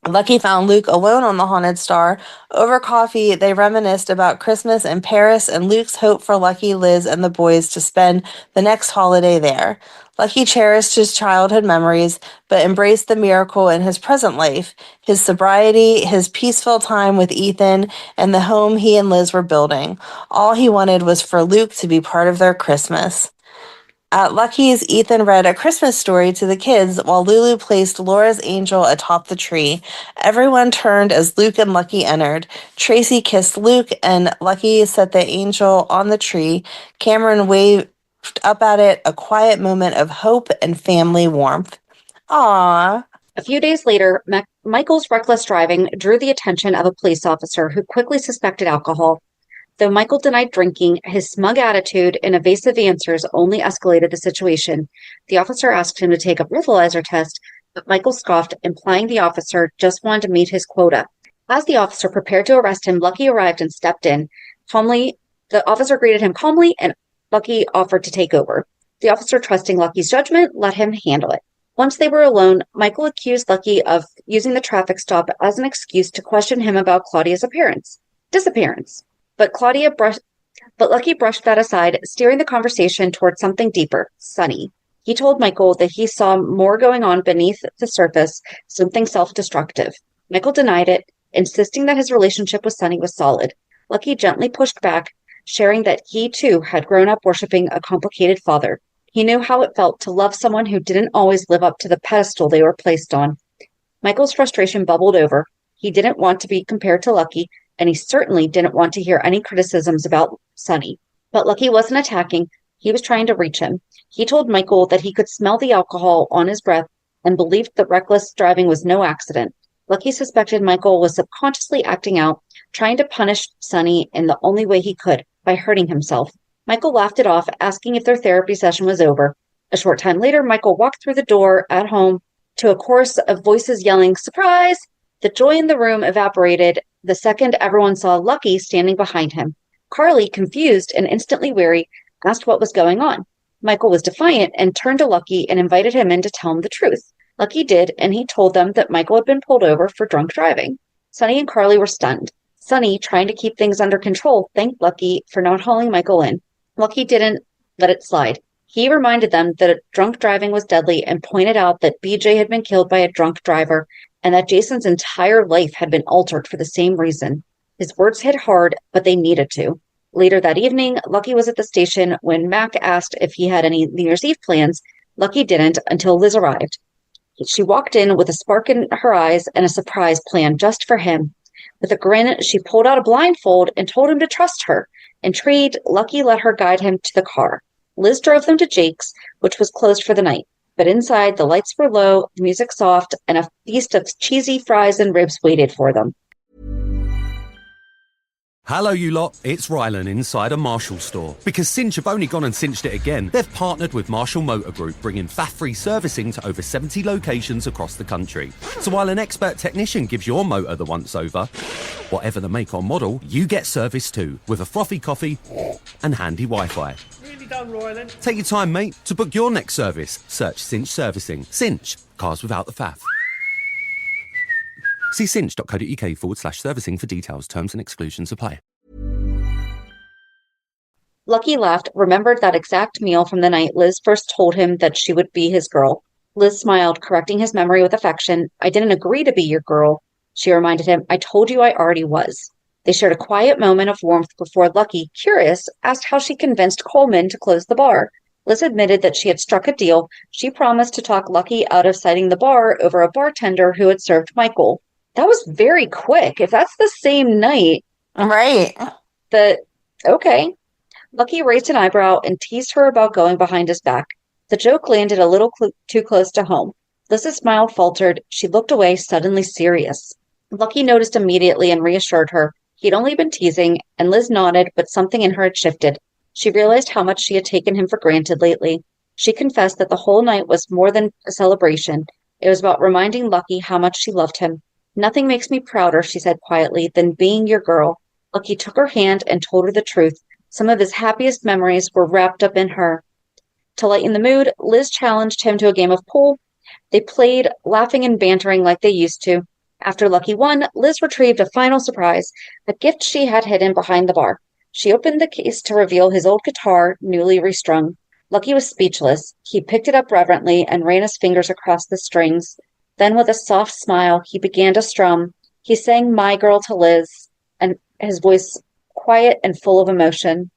Lucky found Luke alone on the Haunted Star. Over coffee, they reminisced about Christmas in Paris and Luke's hope for Lucky, Liz, and the boys to spend the next holiday there. Lucky cherished his childhood memories, but embraced the miracle in his present life, his sobriety, his peaceful time with Ethan, and the home he and Liz were building. All he wanted was for Luke to be part of their Christmas. At Lucky's, Ethan read A Christmas Story to the kids while Lulu placed Laura's angel atop the tree. Everyone turned as Luke and Lucky entered. Tracy kissed Luke, and Lucky set the angel on the tree. Cameron waved up at it, a quiet moment of hope and family warmth. Aww. A few days later, Michael's reckless driving drew the attention of a police officer who quickly suspected alcohol. Though Michael denied drinking, his smug attitude and evasive answers only escalated the situation. The officer asked him to take a breathalyzer test, but Michael scoffed, implying the officer just wanted to meet his quota. As the officer prepared to arrest him, Lucky arrived and stepped in. Calmly, the officer greeted him calmly, and Lucky offered to take over. The officer, trusting Lucky's judgment, let him handle it. Once they were alone, Michael accused Lucky of using the traffic stop as an excuse to question him about Claudia's disappearance. But Lucky brushed that aside, steering the conversation toward something deeper, Sunny. He told Michael that he saw more going on beneath the surface, something self-destructive. Michael denied it, insisting that his relationship with Sunny was solid. Lucky gently pushed back, sharing that he too had grown up worshipping a complicated father. He knew how it felt to love someone who didn't always live up to the pedestal they were placed on. Michael's frustration bubbled over. He didn't want to be compared to Lucky, and he certainly didn't want to hear any criticisms about Sunny. But Lucky wasn't attacking. He was trying to reach him. He told Michael that he could smell the alcohol on his breath and believed that reckless driving was no accident. Lucky suspected Michael was subconsciously acting out, trying to punish Sunny in the only way he could, by hurting himself. Michael laughed it off, asking if their therapy session was over. A short time later, Michael walked through the door at home to a chorus of voices yelling, "Surprise!" The joy in the room evaporated the second everyone saw Lucky standing behind him. Carly, confused and instantly weary, asked what was going on. Michael was defiant and turned to Lucky and invited him in to tell him the truth. Lucky did, and he told them that Michael had been pulled over for drunk driving. Sunny and Carly were stunned. Sunny, trying to keep things under control, thanked Lucky for not hauling Michael in. Lucky didn't let it slide. He reminded them that drunk driving was deadly and pointed out that BJ had been killed by a drunk driver and that Jason's entire life had been altered for the same reason. His words hit hard, but they needed to. Later that evening, Lucky was at the station when Mac asked if he had any New Year's Eve plans. Lucky didn't until Liz arrived. She walked in with a spark in her eyes and a surprise plan just for him. With a grin, she pulled out a blindfold and told him to trust her. Intrigued, Lucky let her guide him to the car. Liz drove them to Jake's, which was closed for the night. But inside, the lights were low, the music soft, and a feast of cheesy fries and ribs waited for them. Hello, you lot. It's Rylan inside a Marshall store. Because Cinch have only gone and cinched it again, they've partnered with Marshall Motor Group, bringing faff-free servicing to over 70 locations across the country. So while an expert technician gives your motor the once-over, whatever the make or model, you get service too, with a frothy coffee and handy Wi-Fi. Really done, Rylan. Take your time, mate. To book your next service, search Cinch Servicing. Cinch. Cars without the faff. See cinch.co.uk/servicing for details, terms and exclusions apply. Lucky laughed, remembered that exact meal from the night Liz first told him that she would be his girl. Liz smiled, correcting his memory with affection. "I didn't agree to be your girl," she reminded him. "I told you I already was." They shared a quiet moment of warmth before Lucky, curious, asked how she convinced Coleman to close the bar. Liz admitted that she had struck a deal. She promised to talk Lucky out of citing the bar over a bartender who had served Michael. That was very quick. If that's the same night. Right. Okay. Lucky raised an eyebrow and teased her about going behind his back. The joke landed a little too close to home. Liz's smile faltered. She looked away, suddenly serious. Lucky noticed immediately and reassured her. He'd only been teasing, and Liz nodded, but something in her had shifted. She realized how much she had taken him for granted lately. She confessed that the whole night was more than a celebration. It was about reminding Lucky how much she loved him. "Nothing makes me prouder," she said quietly, "than being your girl." Lucky took her hand and told her the truth. Some of his happiest memories were wrapped up in her. To lighten the mood, Liz challenged him to a game of pool. They played, laughing and bantering like they used to. After Lucky won, Liz retrieved a final surprise, a gift she had hidden behind the bar. She opened the case to reveal his old guitar, newly restrung. Lucky was speechless. He picked it up reverently and ran his fingers across the strings. Then with a soft smile, he began to strum. He sang "My Girl" to Liz, and his voice quiet and full of emotion.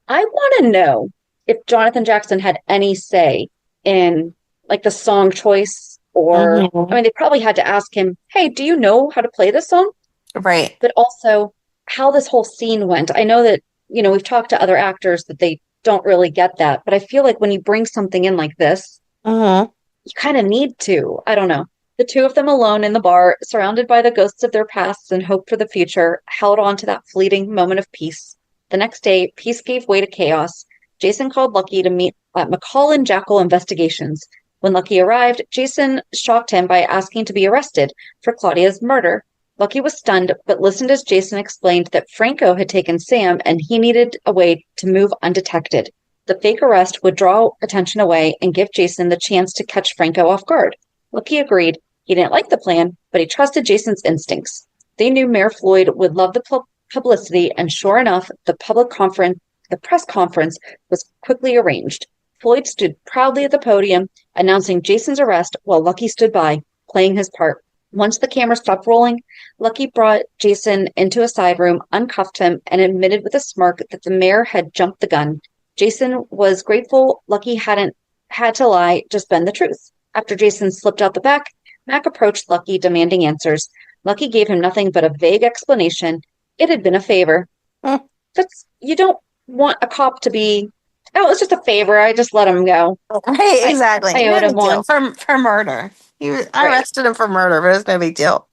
I want to know if Jonathan Jackson had any say in like the song choice, or I mean, they probably had to ask him, "Hey, do you know how to play this song?" Right. But also how this whole scene went. I know that, we've talked to other actors that they don't really get that, but I feel like when you bring something in like this, you kind of need to. I don't know. The two of them alone in the bar, surrounded by the ghosts of their pasts and hope for the future, held on to that fleeting moment of peace. The next day, peace gave way to chaos. Jason called Lucky to meet at McCall and Jackal Investigations. When Lucky arrived, Jason shocked him by asking to be arrested for Claudia's murder. Lucky was stunned, but listened as Jason explained that Franco had taken Sam and he needed a way to move undetected. The fake arrest would draw attention away and give Jason the chance to catch Franco off guard. Lucky agreed. He didn't like the plan, but he trusted Jason's instincts. They knew Mayor Floyd would love the publicity, and sure enough, the press conference was quickly arranged. Floyd stood proudly at the podium, announcing Jason's arrest while Lucky stood by, playing his part. Once the camera stopped rolling, Lucky brought Jason into a side room, uncuffed him, and admitted with a smirk that the mayor had jumped the gun. Jason was grateful Lucky hadn't had to lie, just bend the truth. After Jason slipped out the back, Mac approached Lucky, demanding answers. Lucky gave him nothing but a vague explanation. It had been a favor. You don't want a cop to be, oh, it was just a favor. I just let him go. Right, exactly. I owed him one. For murder. I arrested him for murder, but it was no big deal.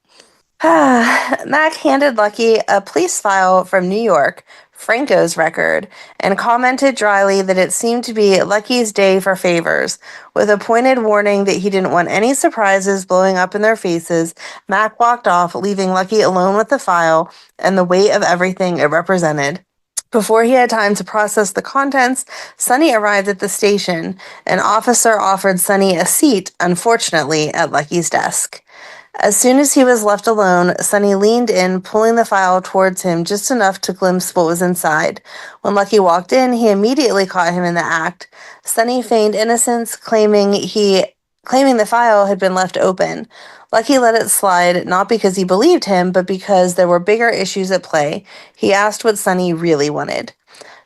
Mac handed Lucky a police file from New York, Franco's record, and commented dryly that it seemed to be Lucky's day for favors. With a pointed warning that he didn't want any surprises blowing up in their faces, Mac walked off, leaving Lucky alone with the file and the weight of everything it represented. Before he had time to process the contents, Sonny arrived at the station. An officer offered Sonny a seat, unfortunately, at Lucky's desk. As soon as he was left alone, Sonny leaned in, pulling the file towards him just enough to glimpse what was inside. When Lucky walked in, he immediately caught him in the act. Sonny feigned innocence, claiming the file had been left open. Lucky let it slide, not because he believed him, but because there were bigger issues at play. He asked what Sonny really wanted.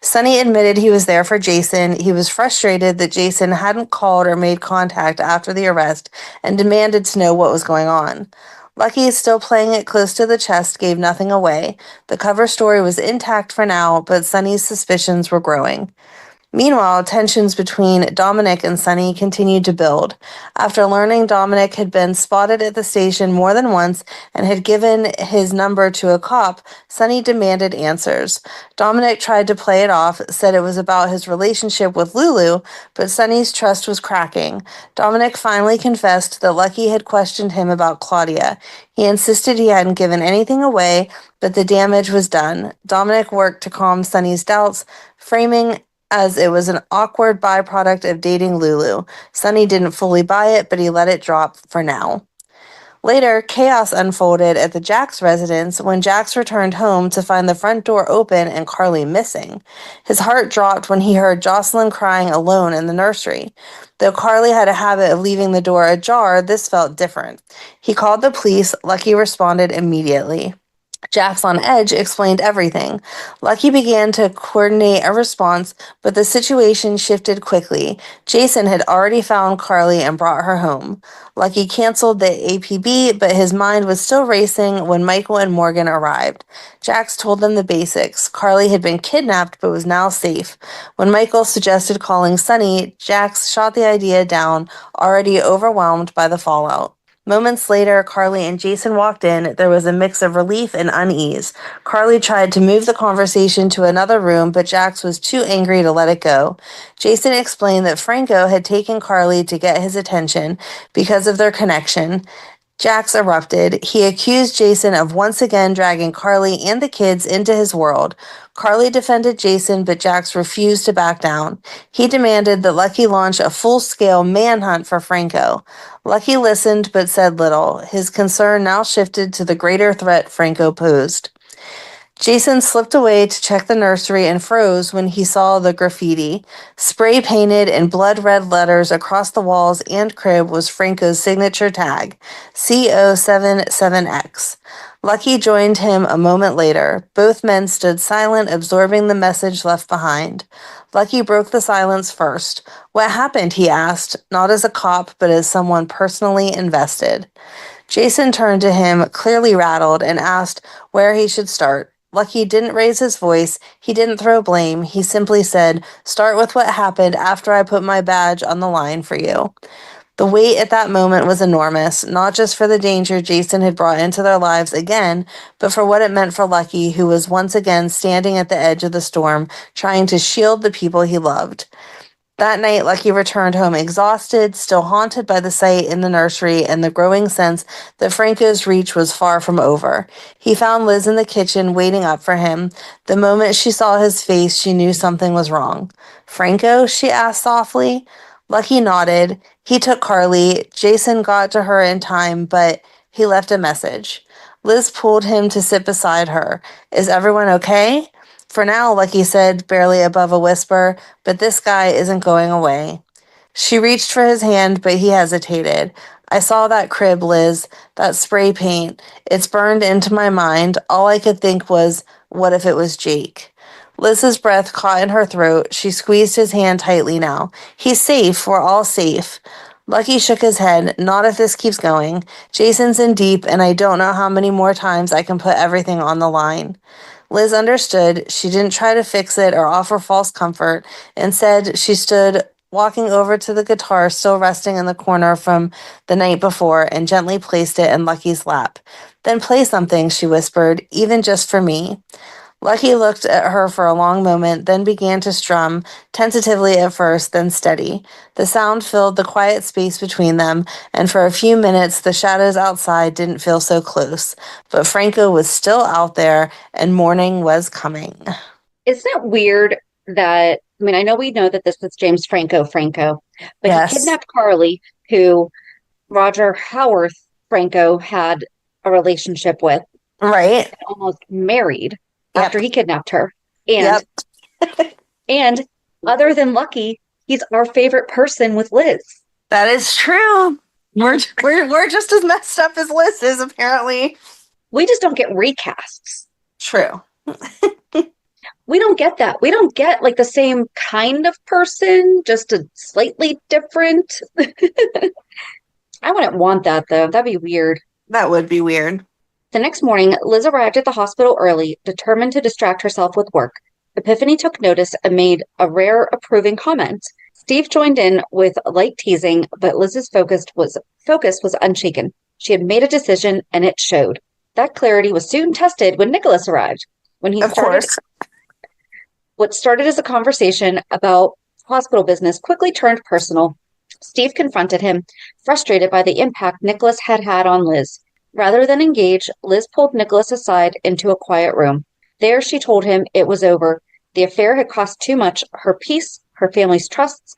Sonny admitted he was there for Jason. He was frustrated that Jason hadn't called or made contact after the arrest and demanded to know what was going on. Lucky, still playing it close to the chest, gave nothing away. The cover story was intact for now, but Sonny's suspicions were growing. Meanwhile, tensions between Dominic and Sonny continued to build. After learning Dominic had been spotted at the station more than once and had given his number to a cop, Sonny demanded answers. Dominic tried to play it off, said it was about his relationship with Lulu, but Sonny's trust was cracking. Dominic finally confessed that Lucky had questioned him about Claudia. He insisted he hadn't given anything away, but the damage was done. Dominic worked to calm Sonny's doubts, framing as it was an awkward byproduct of dating Lulu. Sonny didn't fully buy it, but he let it drop for now. Later, chaos unfolded at the Jax residence when Jax returned home to find the front door open and Carly missing. His heart dropped when he heard Jocelyn crying alone in the nursery. Though Carly had a habit of leaving the door ajar, this felt different. He called the police. Lucky responded immediately. Jax, on edge, explained everything. Lucky began to coordinate a response, but the situation shifted quickly. Jason had already found Carly and brought her home. Lucky canceled the APB, but his mind was still racing when Michael and Morgan arrived. Jax told them the basics. Carly had been kidnapped but was now safe. When Michael suggested calling Sonny, Jax shot the idea down, already overwhelmed by the fallout. Moments later, Carly and Jason walked in. There was a mix of relief and unease. Carly tried to move the conversation to another room, but Jax was too angry to let it go. Jason explained that Franco had taken Carly to get his attention because of their connection. Jax erupted. He accused Jason of once again dragging Carly and the kids into his world. Carly defended Jason, but Jax refused to back down. He demanded that Lucky launch a full-scale manhunt for Franco. Lucky listened, but said little. His concern now shifted to the greater threat Franco posed. Jason slipped away to check the nursery and froze when he saw the graffiti. Spray-painted in blood-red letters across the walls and crib was Franco's signature tag, CO77X. Lucky joined him a moment later. Both men stood silent, absorbing the message left behind. Lucky broke the silence first. "What happened?" he asked, not as a cop, but as someone personally invested. Jason turned to him, clearly rattled, and asked where he should start. Lucky didn't raise his voice. He didn't throw blame. He simply said, "Start with what happened after I put my badge on the line for you." The weight at that moment was enormous, not just for the danger Jason had brought into their lives again, but for what it meant for Lucky, who was once again standing at the edge of the storm, trying to shield the people he loved. That night, Lucky returned home exhausted, still haunted by the sight in the nursery and the growing sense that Franco's reach was far from over. He found Liz in the kitchen waiting up for him. The moment she saw his face, she knew something was wrong. "Franco?" she asked softly. Lucky nodded. He took Carly. Jason got to her in time, but he left a message. Liz pulled him to sit beside her. "Is everyone okay?" "For now," Lucky said, barely above a whisper, "but this guy isn't going away." She reached for his hand, but he hesitated. I saw that crib, Liz, that spray paint. It's burned into my mind. All I could think was, what if it was Jake? Liz's breath caught in her throat. She squeezed his hand tightly now. He's safe. We're all safe. Lucky shook his head. Not if this keeps going. Jason's in deep, and I don't know how many more times I can put everything on the line. Liz understood. She didn't try to fix it or offer false comfort. Instead, she stood walking over to the guitar still resting in the corner from the night before and gently placed it in Lucky's lap. Then play something, she whispered, even just for me. Lucky looked at her for a long moment, then began to strum, tentatively at first, then steady. The sound filled the quiet space between them, and for a few minutes the shadows outside didn't feel so close. But Franco was still out there, and morning was coming. Isn't it weird that, I mean, I know we know that this was James Franco, but Yes. he kidnapped Carly, who Roger Howarth Franco had a relationship with, Right? and almost married Yep. after he kidnapped her. And and other than Lucky, he's our favorite person with Liz. That is true. We're just as messed up as Liz is, apparently. We just don't get recasts. True. We don't get that. We don't get like the same kind of person, just a slightly different. I wouldn't want that though. That'd be weird. That would be weird. The next morning, Liz arrived at the hospital early, determined to distract herself with work. Epiphany took notice and made a rare approving comment. Steve joined in with light teasing, but Liz's focus was unshaken. She had made a decision, and it showed. That clarity was soon tested when Nikolas arrived. What started as a conversation about hospital business quickly turned personal. Steve confronted him, frustrated by the impact Nikolas had had on Liz. Rather than engage, Liz pulled Nikolas aside into a quiet room. There she told him it was over. The affair had cost too much, her peace, her family's trust,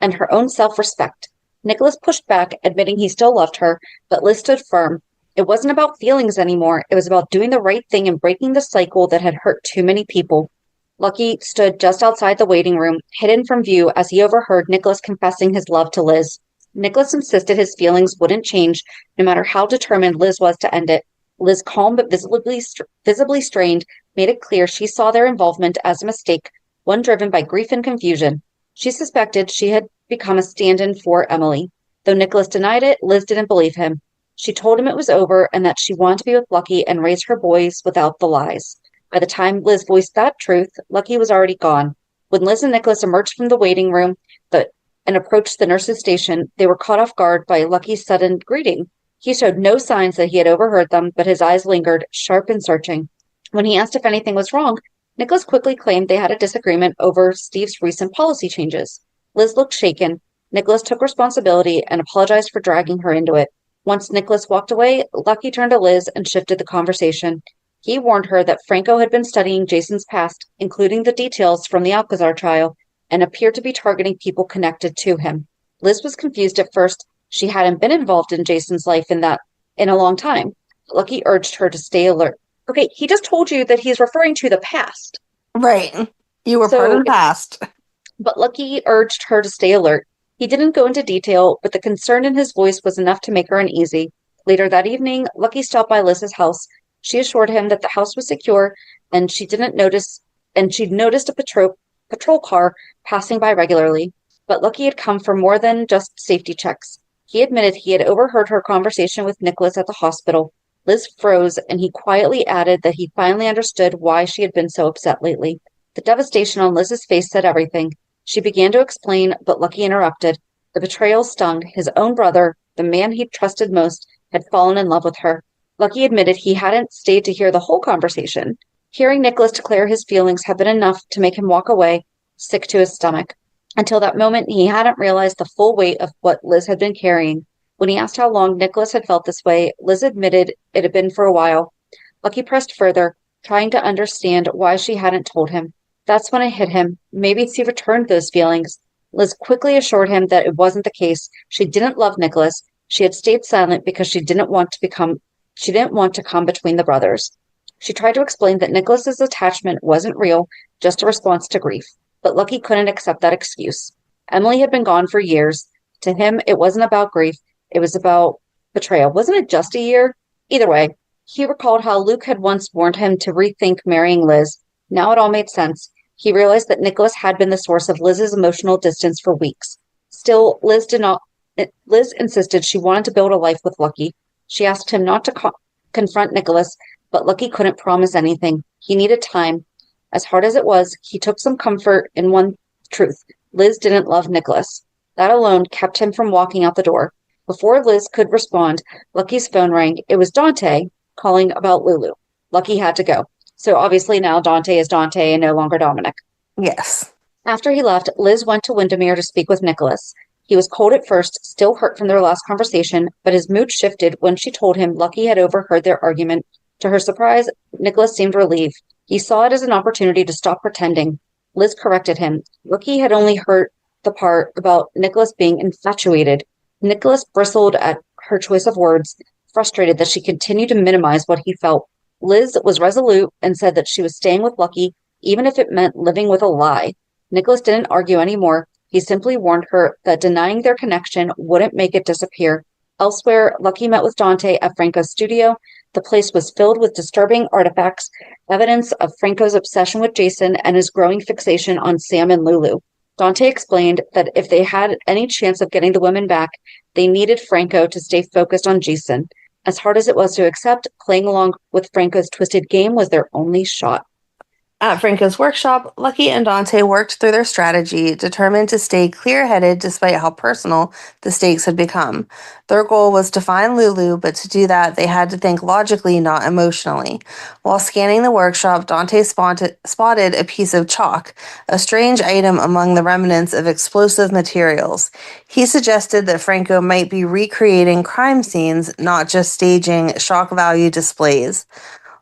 and her own self-respect. Nikolas pushed back, admitting he still loved her, but Liz stood firm. It wasn't about feelings anymore. It was about doing the right thing and breaking the cycle that had hurt too many people. Lucky stood just outside the waiting room, hidden from view as he overheard Nikolas confessing his love to Liz. Nikolas insisted his feelings wouldn't change, no matter how determined Liz was to end it. Liz, calm but visibly strained, made it clear she saw their involvement as a mistake, one driven by grief and confusion. She suspected she had become a stand-in for Emily. Though Nikolas denied it, Liz didn't believe him. She told him it was over and that she wanted to be with Lucky and raise her boys without the lies. By the time Liz voiced that truth, Lucky was already gone. When Liz and Nikolas emerged from the waiting room and approached the nurse's station, they were caught off guard by Lucky's sudden greeting. He showed no signs that he had overheard them, but his eyes lingered, sharp and searching. When he asked if anything was wrong, Nikolas quickly claimed they had a disagreement over Steve's recent policy changes. Liz looked shaken. Nikolas took responsibility and apologized for dragging her into it. Once Nikolas walked away, Lucky turned to Liz and shifted the conversation. He warned her that Franco had been studying Jason's past, including the details from the Alcazar trial, and appeared to be targeting people connected to him. Liz was confused at first. She hadn't been involved in Jason's life in a long time. Lucky urged her to stay alert. Okay, he just told you that he's referring to the past. Right. You were part of the past. But Lucky urged her to stay alert. He didn't go into detail, but the concern in his voice was enough to make her uneasy. Later that evening, Lucky stopped by Liz's house. She assured him that the house was secure, and she'd noticed a patrol car passing by regularly. But Lucky had come for more than just safety checks. He admitted he had overheard her conversation with Nikolas at the hospital. Liz froze, and he quietly added that he finally understood why she had been so upset lately. The devastation on Liz's face said everything. She began to explain, but Lucky interrupted. The betrayal stung. His own brother, the man he'd trusted most, had fallen in love with her. Lucky admitted he hadn't stayed to hear the whole conversation. Hearing Nikolas declare his feelings had been enough to make him walk away, sick to his stomach. Until that moment, he hadn't realized the full weight of what Liz had been carrying. When he asked how long Nikolas had felt this way, Liz admitted it had been for a while. Lucky pressed further, trying to understand why she hadn't told him. That's when it hit him. Maybe she returned those feelings. Liz quickly assured him that it wasn't the case. She didn't love Nikolas. She had stayed silent because she didn't want to come between the brothers. She tried to explain that Nikolas's attachment wasn't real, just a response to grief. But Lucky couldn't accept that excuse. Emily had been gone for years. To him, it wasn't about grief. It was about betrayal. Wasn't it just a year? Either way, he recalled how Luke had once warned him to rethink marrying Liz. Now it all made sense. He realized that Nikolas had been the source of Liz's emotional distance for weeks. Still, Liz insisted she wanted to build a life with Lucky. She asked him not to confront Nikolas, but Lucky couldn't promise anything. He needed time. As hard as it was, he took some comfort in one truth. Liz didn't love Nikolas. That alone kept him from walking out the door. Before Liz could respond, Lucky's phone rang. It was Dante calling about Lulu. Lucky had to go. So obviously now Dante is Dante and no longer Dominic. Yes. After he left, Liz went to Wyndemere to speak with Nikolas. He was cold at first, still hurt from their last conversation, but his mood shifted when she told him Lucky had overheard their argument. To her surprise, Nikolas seemed relieved. He saw it as an opportunity to stop pretending. Liz corrected him. Lucky had only heard the part about Nikolas being infatuated. Nikolas bristled at her choice of words, frustrated that she continued to minimize what he felt. Liz was resolute and said that she was staying with Lucky, even if it meant living with a lie. Nikolas didn't argue anymore. He simply warned her that denying their connection wouldn't make it disappear. Elsewhere, Lucky met with Dante at Franco's studio. The place was filled with disturbing artifacts, evidence of Franco's obsession with Jason and his growing fixation on Sam and Lulu. Dante explained that if they had any chance of getting the women back, they needed Franco to stay focused on Jason. As hard as it was to accept, playing along with Franco's twisted game was their only shot. At Franco's workshop, Lucky and Dante worked through their strategy, determined to stay clear-headed despite how personal the stakes had become. Their goal was to find Lulu, but to do that, they had to think logically, not emotionally. While scanning the workshop, Dante spotted a piece of chalk, a strange item among the remnants of explosive materials. He suggested that Franco might be recreating crime scenes, not just staging shock value displays.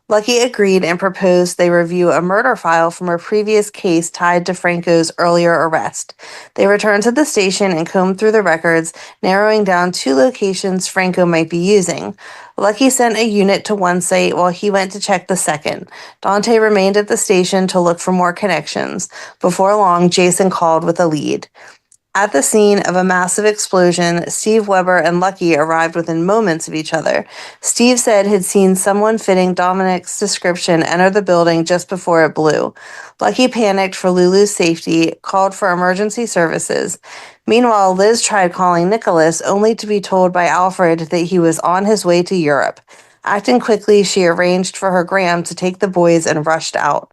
Lucky agreed and proposed they review a murder file from a previous case tied to Franco's earlier arrest. They returned to the station and combed through the records, narrowing down 2 locations Franco might be using. Lucky sent a unit to one site while he went to check the second. Dante remained at the station to look for more connections. Before long, Jason called with a lead. At the scene of a massive explosion, Steve Weber and Lucky arrived within moments of each other. Steve said he'd seen someone fitting Dominic's description enter the building just before it blew. Lucky panicked for Lulu's safety, called for emergency services. Meanwhile, Liz tried calling Nikolas, only to be told by Alfred that he was on his way to Europe. Acting quickly, she arranged for her Graham to take the boys and rushed out.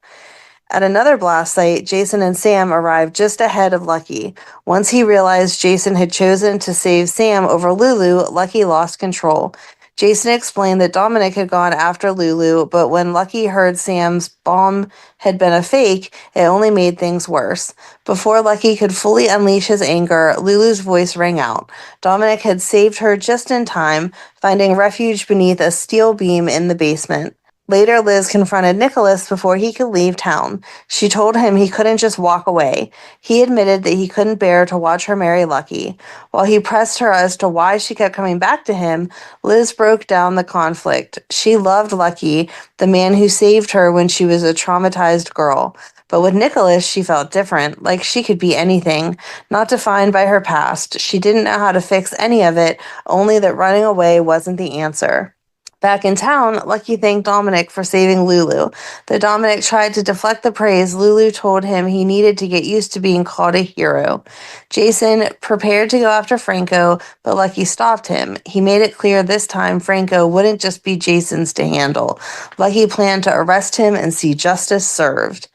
At another blast site, Jason and Sam arrived just ahead of Lucky. Once he realized Jason had chosen to save Sam over Lulu, Lucky lost control. Jason explained that Dominic had gone after Lulu, but when Lucky heard Sam's bomb had been a fake, it only made things worse. Before Lucky could fully unleash his anger, Lulu's voice rang out. Dominic had saved her just in time, finding refuge beneath a steel beam in the basement. Later, Liz confronted Nikolas before he could leave town. She told him he couldn't just walk away. He admitted that he couldn't bear to watch her marry Lucky. While he pressed her as to why she kept coming back to him, Liz broke down the conflict. She loved Lucky, the man who saved her when she was a traumatized girl. But with Nikolas, she felt different, like she could be anything, not defined by her past. She didn't know how to fix any of it, only that running away wasn't the answer. Back in town, Lucky thanked Dominic for saving Lulu. Though Dominic tried to deflect the praise, Lulu told him he needed to get used to being called a hero. Jason prepared to go after Franco, but Lucky stopped him. He made it clear this time Franco wouldn't just be Jason's to handle. Lucky planned to arrest him and see justice served.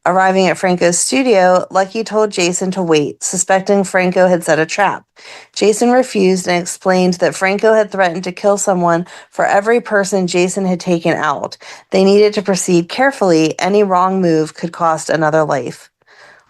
Arriving at Franco's studio, Lucky told Jason to wait, suspecting Franco had set a trap. Jason refused and explained that Franco had threatened to kill someone for every person Jason had taken out. They needed to proceed carefully. Any wrong move could cost another life.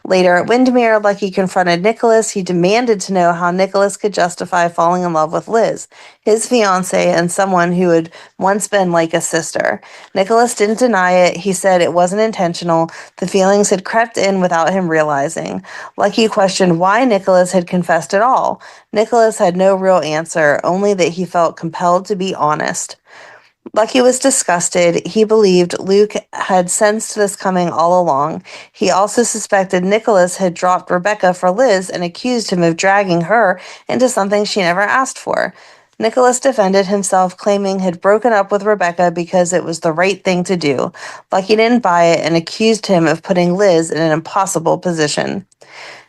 Later at Wyndemere, Lucky confronted Nikolas. He demanded to know how Nikolas could justify falling in love with Liz, his fiancée and someone who had once been like a sister. Nikolas didn't deny it. He said it wasn't intentional. The feelings had crept in without him realizing. Lucky questioned why Nikolas had confessed at all. Nikolas had no real answer, only that he felt compelled to be honest. Lucky was disgusted. He believed Luke had sensed this coming all along. He also suspected Nikolas had dropped Rebecca for Liz and accused him of dragging her into something she never asked for. Nikolas defended himself, claiming he'd broken up with Rebecca because it was the right thing to do. Lucky didn't buy it and accused him of putting Liz in an impossible position.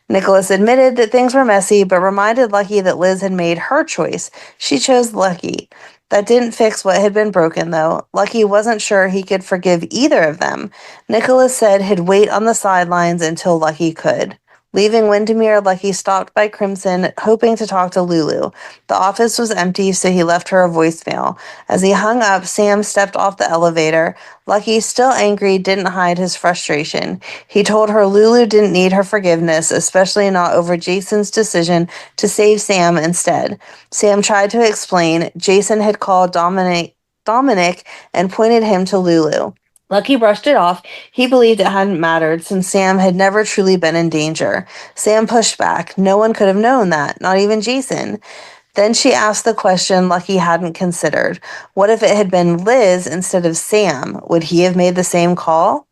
Nikolas admitted that things were messy, but reminded Lucky that Liz had made her choice. She chose Lucky. That didn't fix what had been broken, though. Lucky wasn't sure he could forgive either of them. Nikolas said he'd wait on the sidelines until Lucky could. Leaving Wyndemere, Lucky stopped by Crimson, hoping to talk to Lulu. The office was empty, so he left her a voicemail. As he hung up, Sam stepped off the elevator. Lucky, still angry, didn't hide his frustration. He told her Lulu didn't need her forgiveness, especially not over Jason's decision to save Sam instead. Sam tried to explain. Jason had called Dominic and pointed him to Lulu. Lucky brushed it off. He believed it hadn't mattered since Sam had never truly been in danger. Sam pushed back. No one could have known that, not even Jason. Then she asked the question Lucky hadn't considered. What if it had been Liz instead of Sam? Would he have made the same call?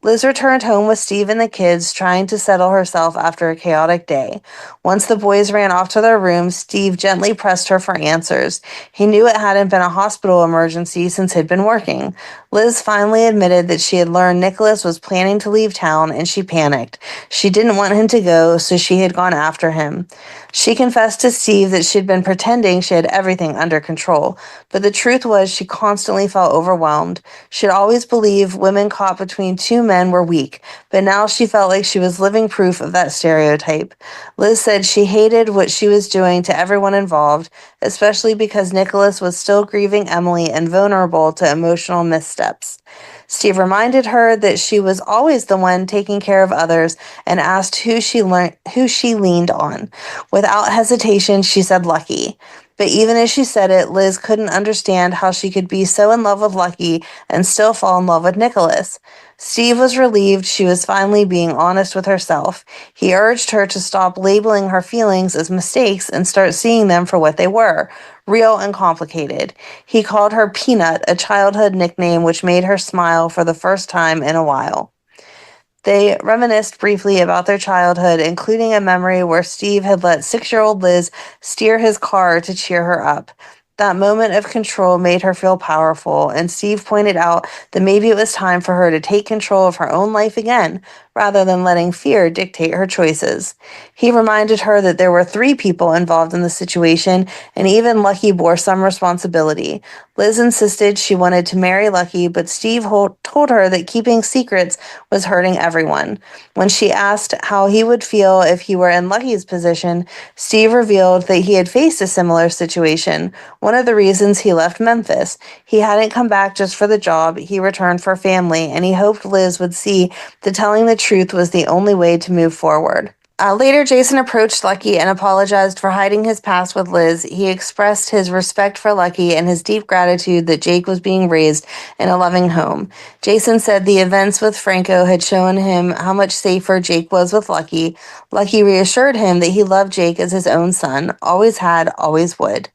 Liz returned home with Steve and the kids, trying to settle herself after a chaotic day. Once the boys ran off to their rooms, Steve gently pressed her for answers. He knew it hadn't been a hospital emergency since he'd been working. Liz finally admitted that she had learned Nikolas was planning to leave town, and she panicked. She didn't want him to go, so she had gone after him. She confessed to Steve that she'd been pretending she had everything under control, but the truth was she constantly felt overwhelmed. She'd always believed women caught between two men were weak, but now she felt like she was living proof of that stereotype. Liz said she hated what she was doing to everyone involved, especially because Nikolas was still grieving Emily and vulnerable to emotional missteps. Steve reminded her that she was always the one taking care of others and asked who she leaned on. Without hesitation, she said Lucky. But even as she said it, Liz couldn't understand how she could be so in love with Lucky and still fall in love with Nikolas. Steve was relieved she was finally being honest with herself. He urged her to stop labeling her feelings as mistakes and start seeing them for what they were, real and complicated. He called her Peanut, a childhood nickname which made her smile for the first time in a while. They reminisced briefly about their childhood, including a memory where Steve had let 6-year-old Liz steer his car to cheer her up. That moment of control made her feel powerful, and Steve pointed out that maybe it was time for her to take control of her own life again, rather than letting fear dictate her choices. He reminded her that there were 3 people involved in the situation, and even Lucky bore some responsibility. Liz insisted she wanted to marry Lucky, but Steve told her that keeping secrets was hurting everyone. When she asked how he would feel if he were in Lucky's position, Steve revealed that he had faced a similar situation. One of the reasons he left Memphis. He hadn't come back just for the job, he returned for family, and he hoped Liz would see that telling the truth was the only way to move forward. Later, Jason approached Lucky and apologized for hiding his past with Liz. He expressed his respect for Lucky and his deep gratitude that Jake was being raised in a loving home. Jason said the events with Franco had shown him how much safer Jake was with Lucky. Lucky reassured him that he loved Jake as his own son, always had, always would.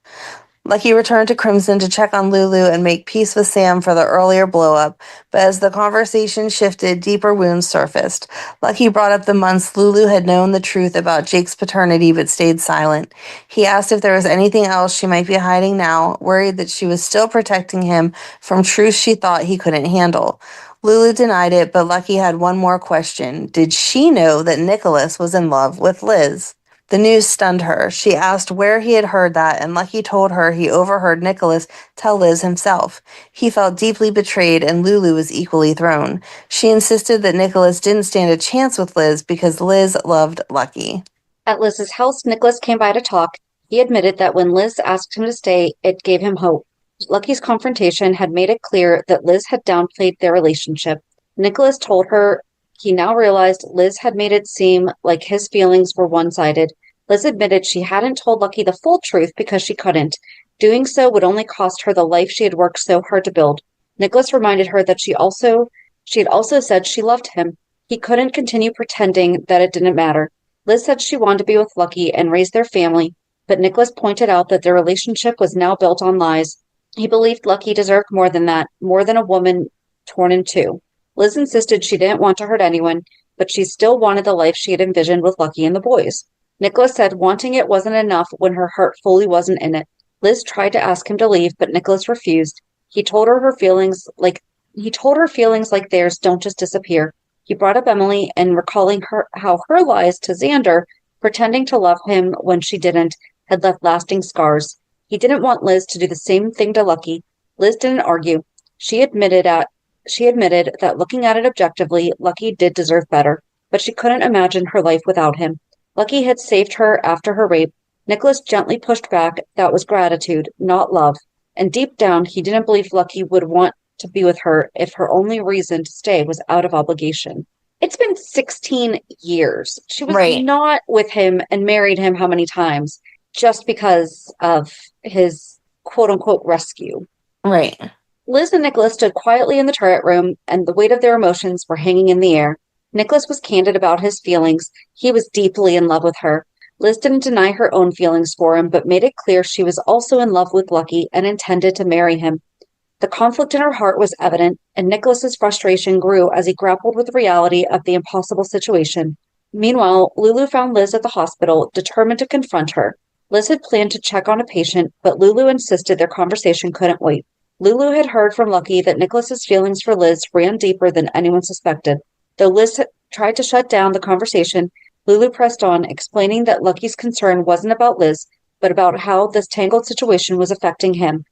Lucky returned to Crimson to check on Lulu and make peace with Sam for the earlier blow-up, but as the conversation shifted, deeper wounds surfaced. Lucky brought up the months Lulu had known the truth about Jake's paternity but stayed silent. He asked if there was anything else she might be hiding now, worried that she was still protecting him from truths she thought he couldn't handle. Lulu denied it, but Lucky had one more question. Did she know that Nikolas was in love with Liz? The news stunned her. She asked where he had heard that, and Lucky told her he overheard Nikolas tell Liz himself. He felt deeply betrayed, and Lulu was equally thrown. She insisted that Nikolas didn't stand a chance with Liz because Liz loved Lucky. At Liz's house, Nikolas came by to talk. He admitted that when Liz asked him to stay, it gave him hope. Lucky's confrontation had made it clear that Liz had downplayed their relationship. Nikolas told her he now realized Liz had made it seem like his feelings were one-sided. Liz admitted she hadn't told Lucky the full truth because she couldn't. Doing so would only cost her the life she had worked so hard to build. Nikolas reminded her that she had also said she loved him. He couldn't continue pretending that it didn't matter. Liz said she wanted to be with Lucky and raise their family, but Nikolas pointed out that their relationship was now built on lies. He believed Lucky deserved more than that, more than a woman torn in two. Liz insisted she didn't want to hurt anyone, but she still wanted the life she had envisioned with Lucky and the boys. Nikolas said wanting it wasn't enough when her heart fully wasn't in it. Liz tried to ask him to leave, but Nikolas refused. He told her feelings like theirs don't just disappear. He brought up Emily and recalling how her lies to Xander, pretending to love him when she didn't, had left lasting scars. He didn't want Liz to do the same thing to Lucky. Liz didn't argue. She admitted that looking at it objectively, Lucky did deserve better, but she couldn't imagine her life without him. Lucky had saved her after her rape. Nikolas gently pushed back that was gratitude, not love. And deep down, he didn't believe Lucky would want to be with her if her only reason to stay was out of obligation. It's been 16 years. She was not with him and married him how many times just because of his quote-unquote rescue. Right. Liz and Nikolas stood quietly in the turret room, and the weight of their emotions were hanging in the air. Nikolas was candid about his feelings. He was deeply in love with her. Liz didn't deny her own feelings for him, but made it clear she was also in love with Lucky and intended to marry him. The conflict in her heart was evident, and Nikolas's frustration grew as he grappled with the reality of the impossible situation. Meanwhile, Lulu found Liz at the hospital, determined to confront her. Liz had planned to check on a patient, but Lulu insisted their conversation couldn't wait. Lulu had heard from Lucky that Nikolas's feelings for Liz ran deeper than anyone suspected. Though Liz tried to shut down the conversation, Lulu pressed on, explaining that Lucky's concern wasn't about Liz, but about how this tangled situation was affecting him.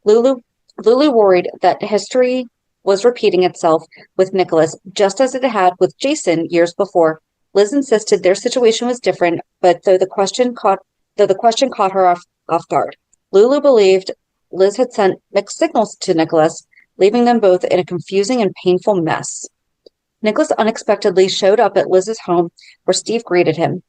Lulu worried that history was repeating itself with Nikolas, just as it had with Jason years before. Liz insisted their situation was different, but though the question caught her off guard. Lulu believed Liz had sent mixed signals to Nikolas, leaving them both in a confusing and painful mess. Nikolas unexpectedly showed up at Liz's home, where Steve greeted him.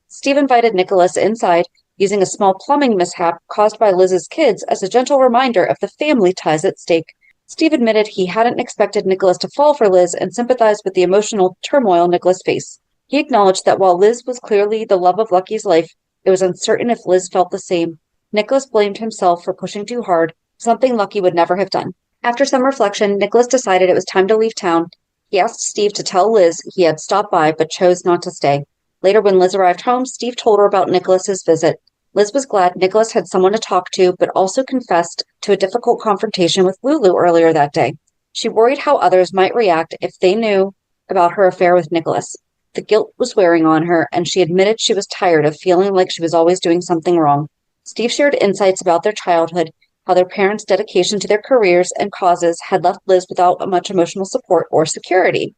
Steve invited Nikolas inside, using a small plumbing mishap caused by Liz's kids as a gentle reminder of the family ties at stake. Steve admitted he hadn't expected Nikolas to fall for Liz and sympathized with the emotional turmoil Nikolas faced. He acknowledged that while Liz was clearly the love of Lucky's life, it was uncertain if Liz felt the same. Nikolas blamed himself for pushing too hard, something Lucky would never have done. After some reflection, Nikolas decided it was time to leave town. He asked Steve to tell Liz he had stopped by but chose not to stay. Later, when Liz arrived home, Steve told her about Nikolas's visit. Liz was glad Nikolas had someone to talk to, but also confessed to a difficult confrontation with Lulu earlier that day. She worried how others might react if they knew about her affair with Nikolas. The guilt was wearing on her, and she admitted she was tired of feeling like she was always doing something wrong. Steve shared insights about their childhood, how their parents' dedication to their careers and causes had left Liz without much emotional support or security.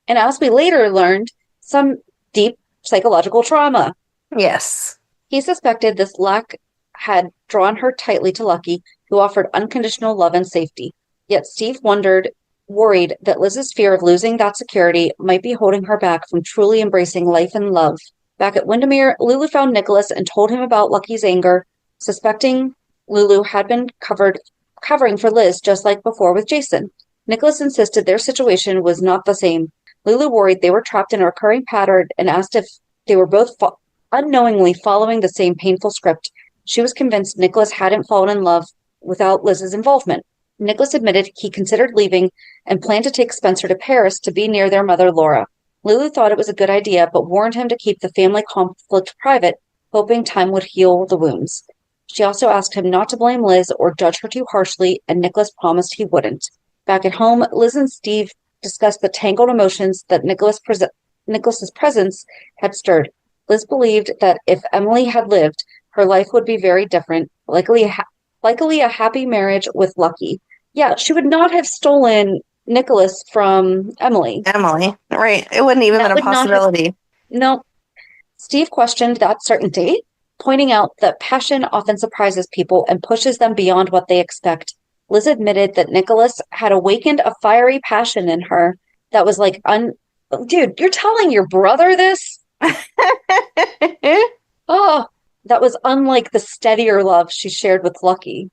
And as we later learned, some deep psychological trauma. Yes. He suspected this lack had drawn her tightly to Lucky, who offered unconditional love and safety. Yet Steve worried that Liz's fear of losing that security might be holding her back from truly embracing life and love. Back at Wyndemere, Lulu found Nikolas and told him about Lucky's anger, suspecting Lulu had been covering for Liz just like before with Jason. Nikolas insisted their situation was not the same. Lulu worried they were trapped in a recurring pattern and asked if they were both unknowingly following the same painful script. She was convinced Nikolas hadn't fallen in love without Liz's involvement. Nikolas admitted he considered leaving and planned to take Spencer to Paris to be near their mother, Laura. Lulu thought it was a good idea, but warned him to keep the family conflict private, hoping time would heal the wounds. She also asked him not to blame Liz or judge her too harshly, and Nikolas promised he wouldn't. Back at home, Liz and Steve discussed the tangled emotions that Nikolas's presence had stirred. Liz believed that if Emily had lived, her life would be very different, likely a happy marriage with Lucky. Yeah, she would not have stolen Nikolas from Emily. Emily, right. It wouldn't even been a possibility. No. Steve questioned that certainty, pointing out that passion often surprises people and pushes them beyond what they expect. Liz admitted that Nikolas had awakened a fiery passion in her that was like, dude, you're telling your brother this? Oh, that was unlike the steadier love she shared with Lucky.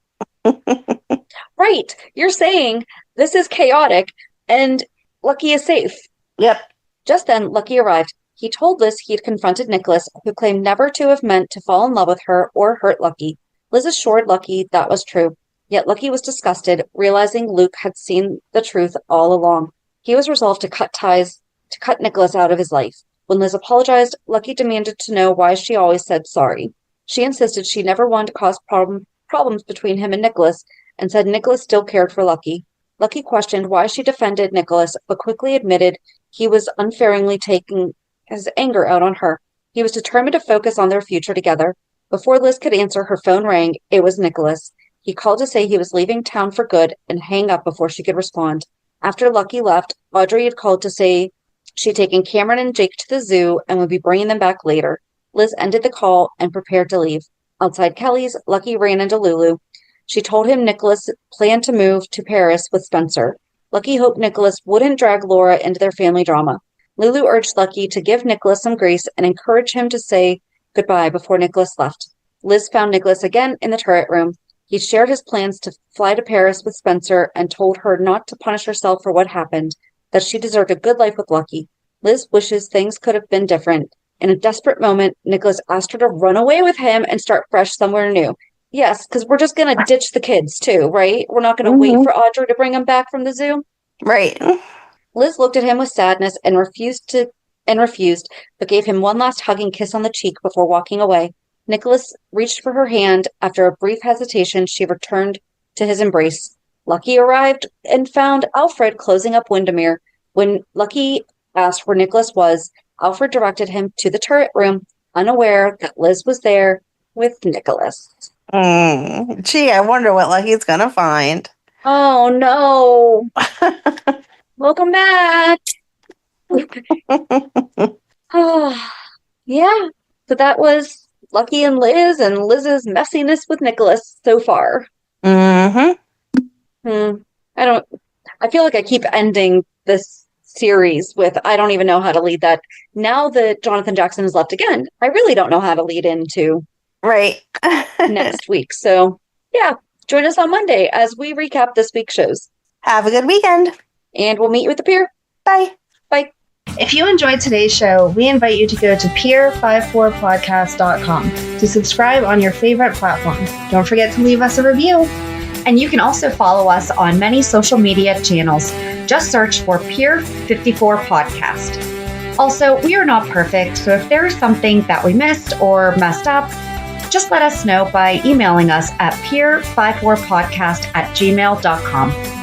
Right. You're saying this is chaotic and Lucky is safe. Yep. Just then, Lucky arrived. He told Liz he had confronted Nikolas, who claimed never to have meant to fall in love with her or hurt Lucky. Liz assured Lucky that was true, yet Lucky was disgusted, realizing Luke had seen the truth all along. He was resolved to cut Nikolas out of his life. When Liz apologized, Lucky demanded to know why she always said sorry. She insisted she never wanted to cause problems between him and Nikolas, and said Nikolas still cared for Lucky. Lucky questioned why she defended Nikolas, but quickly admitted he was unfairly taking his anger out on her. He was determined to focus on their future together. Before Liz could answer, her phone rang. It was Nikolas. He called to say he was leaving town for good and hang up before she could respond. After Lucky left, Audrey had called to say she'd taken Cameron and Jake to the zoo and would be bringing them back later. Liz ended the call and prepared to leave. Outside Kelly's, Lucky ran into Lulu. She told him Nikolas planned to move to Paris with Spencer. Lucky hoped Nikolas wouldn't drag Laura into their family drama. Lulu urged Lucky to give Nikolas some grace and encourage him to say goodbye before Nikolas left. Liz found Nikolas again in the turret room. He shared his plans to fly to Paris with Spencer and told her not to punish herself for what happened, that she deserved a good life with Lucky. Liz wishes things could have been different. In a desperate moment, Nikolas asked her to run away with him and start fresh somewhere new. Yes, because we're just going to ditch the kids too, right? We're not going to wait for Audrey to bring them back from the zoo. Right. Liz looked at him with sadness and refused, but gave him one last hugging kiss on the cheek before walking away. Nikolas reached for her hand. After a brief hesitation, she returned to his embrace. Lucky arrived and found Alfred closing up Wyndemere. When Lucky asked where Nikolas was, Alfred directed him to the turret room, unaware that Liz was there with Nikolas. Gee, I wonder what Lucky's gonna find. Oh no! Welcome back. Oh, yeah. So that was Lucky and Liz's messiness with Nikolas so far. I feel like I keep ending this series with I don't even know how to lead that. Now that Jonathan Jackson is left again, I really don't know how to lead into next week. So yeah, join us on Monday as we recap this week's shows. Have a good weekend. And we'll meet you at the pier. Bye. Bye. If you enjoyed today's show, we invite you to go to peer54podcast.com to subscribe on your favorite platform. Don't forget to leave us a review. And you can also follow us on many social media channels. Just search for Peer54 Podcast. Also, we are not perfect, so if there is something that we missed or messed up, just let us know by emailing us at peer54podcast@gmail.com.